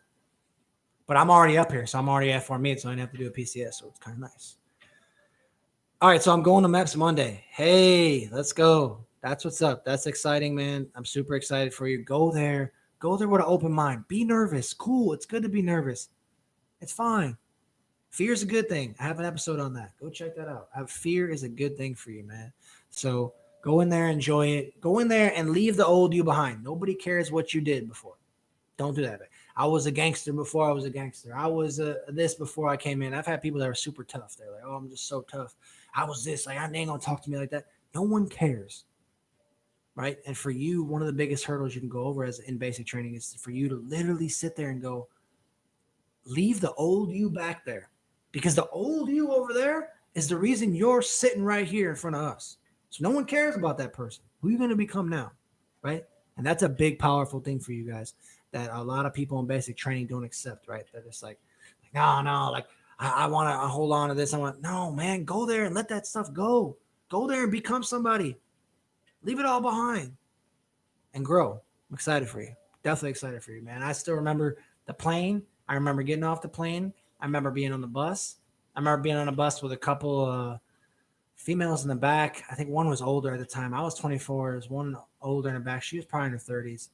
[SPEAKER 2] But I'm already up here, so I'm already at Fort Meade, so I don't have to do a PCS, so it's kind of nice. All right, so I'm going to MEPS Monday. Hey, let's go. That's what's up. That's exciting, man. I'm super excited for you. Go there. Go there with an open mind. Be nervous. Cool. It's good to be nervous. It's fine. Fear is a good thing. I have an episode on that. Go check that out. Fear is a good thing for you, man. So go in there, enjoy it. Go in there and leave the old you behind. Nobody cares what you did before. Don't do that. I was a gangster before I was a gangster. I was this before I came in. I've had people that are super tough. They're like, oh, I'm just so tough. I was this. Like, they ain't going to talk to me like that. No one cares. Right? And for you, one of the biggest hurdles you can go over as in basic training is for you to literally sit there and go, leave the old you back there. Because the old you over there is the reason you're sitting right here in front of us. So no one cares about that person. Who are you going to become now? Right? And that's a big, powerful thing for you guys that a lot of people in basic training don't accept, right? They're just like no, like I want to hold on to this. No, man, go there and let that stuff go. Go there and become somebody. Leave it all behind and grow. I'm excited for you. Definitely excited for you, man. I still remember the plane. I remember getting off the plane. I remember being on the bus. I remember being on a bus with a couple females in the back. I think one was older at the time. I was 24. There's one older in the back. She was probably in her 30s.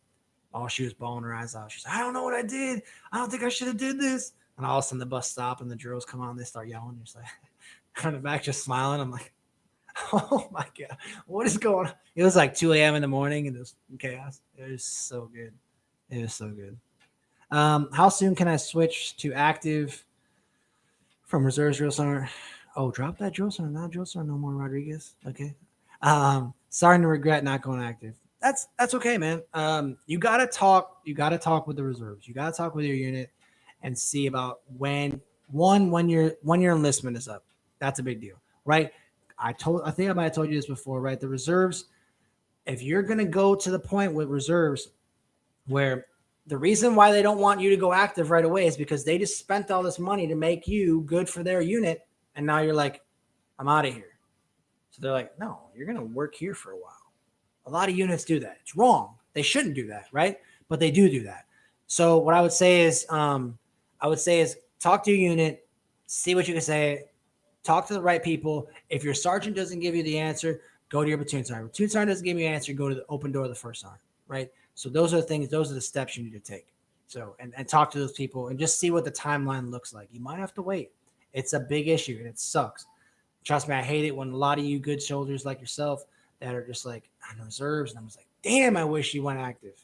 [SPEAKER 2] Oh, she was bawling her eyes out. She's like, I don't know what I did. I don't think I should have did this. And all of a sudden the bus stopped and the drills come on. They start yelling. You're just like, on the back just smiling. I'm like, oh my God, what is going on? It was like 2 a.m. in the morning and it was chaos. It was so good. It was so good. How soon can I switch to active from reserves drill sergeant? Oh, drop that drill sergeant. Not drill sergeant no more, Rodriguez. Okay. Starting to regret not going active. That's okay, man. You gotta talk with the reserves. You gotta talk with your unit and see about when your enlistment is up. That's a big deal, right? I think I might have told you this before, right? The reserves, if you're gonna go to the point with reserves where the reason why they don't want you to go active right away is because they just spent all this money to make you good for their unit, and now you're like, I'm out of here. So they're like, no, you're gonna work here for a while. A lot of units do that. It's wrong. They shouldn't do that, right? But they do that. So what I would say is talk to your unit, see what you can say, talk to the right people. If your sergeant doesn't give you the answer, go to your platoon sergeant. Platoon sergeant doesn't give you an answer, go to the open door of the first sergeant, right? So those are the things, those are the steps you need to take. So and talk to those people and just see what the timeline looks like. You might have to wait. It's a big issue and it sucks. Trust me, I hate it when a lot of you good soldiers like yourself that are just like on reserves, and I'm just like, damn, I wish you went active.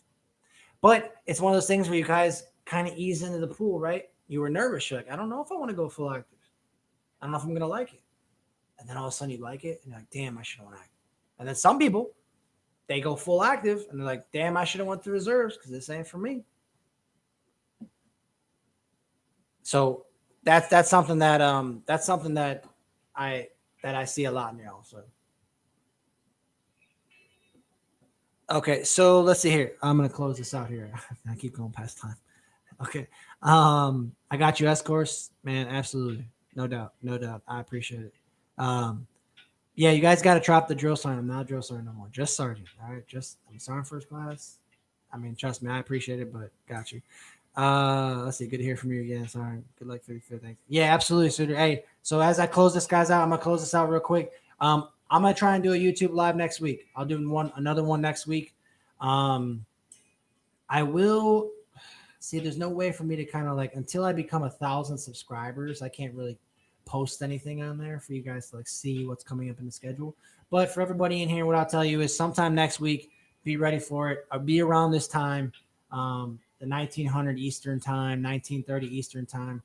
[SPEAKER 2] But it's one of those things where you guys kind of ease into the pool, right? You were nervous. You're like, I don't know if I want to go full active. I don't know if I'm gonna like it. And then all of a sudden you like it, and you're like, damn, I should have went active. And then some people, they go full active, and they're like, damn, I should have went to reserves because this ain't for me. So that's something that I see a lot now. So okay, so let's see here. I'm gonna close this out here. I keep going past time. Okay. I got you, S course, man. Absolutely. No doubt. No doubt. I appreciate it. Yeah, you guys got to drop the drill sergeant. I'm not a drill sergeant no more. Just sergeant. All right. I'm sergeant first class. I mean, trust me, I appreciate it, but got you. Let's see. Good to hear from you again. Sorry. Good luck for the fifth. Thanks. Yeah, absolutely, Suitor. Hey, so as I close this guys out, I'm gonna close this out real quick. I'm gonna try and do a YouTube live next week. I'll do another one next week. I will see. There's no way for me to kind of like until I become 1,000 subscribers. I can't really post anything on there for you guys to like see what's coming up in the schedule. But for everybody in here, what I'll tell you is sometime next week, be ready for it. I'll be around this time, the 1900 Eastern time, 1930 Eastern time.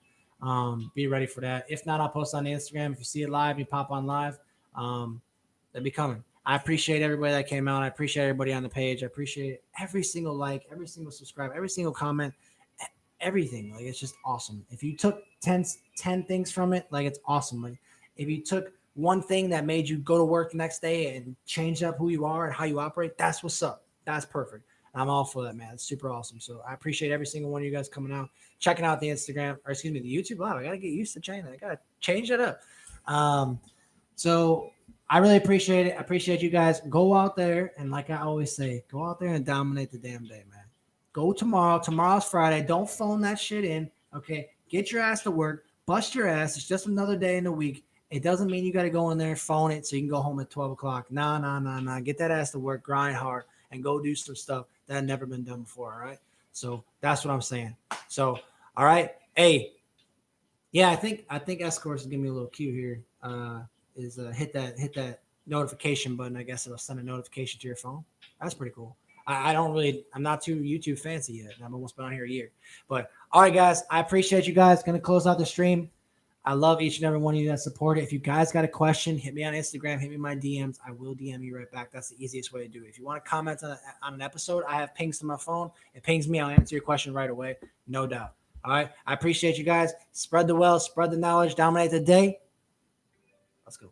[SPEAKER 2] Be ready for that. If not, I'll post on the Instagram. If you see it live, you pop on live. They'll be coming. I appreciate everybody that came out. I appreciate everybody on the page. I appreciate every single like, every single subscribe, every single comment, everything. Like, it's just awesome. If you took 10 things from it, like, it's awesome. Like, if you took one thing that made you go to work the next day and change up who you are and how you operate, that's what's up. That's perfect. I'm all for that, man. It's super awesome. So I appreciate every single one of you guys coming out, checking out the Instagram, or excuse me, the YouTube live. I got to get used to changing. I got to change it up. So I really appreciate it. I appreciate you guys. Go out there, and like I always say, go out there and dominate the damn day, man. Go tomorrow. Tomorrow's Friday. Don't phone that shit in. Okay. Get your ass to work. Bust your ass. It's just another day in the week. It doesn't mean you got to go in there and phone it so you can go home at 12 o'clock. Nah. Get that ass to work. Grind hard and go do some stuff that had never been done before. All right. So that's what I'm saying. So, all right. Hey, yeah, I think S-Course is giving me a little cue here. Hit that notification button. I guess it'll send a notification to your phone. That's pretty cool. I'm not too YouTube fancy yet. I've almost been on here a year. But all right, guys, I appreciate you guys. Going to close out the stream. I love each and every one of you that support it. If you guys got a question, hit me on Instagram, hit me in my DMs. I will DM you right back. That's the easiest way to do it. If you want to comment on an episode, I have pings to my phone. It pings me. I'll answer your question right away. No doubt. All right. I appreciate you guys. Spread the wealth, spread the knowledge, dominate the day. Let's go.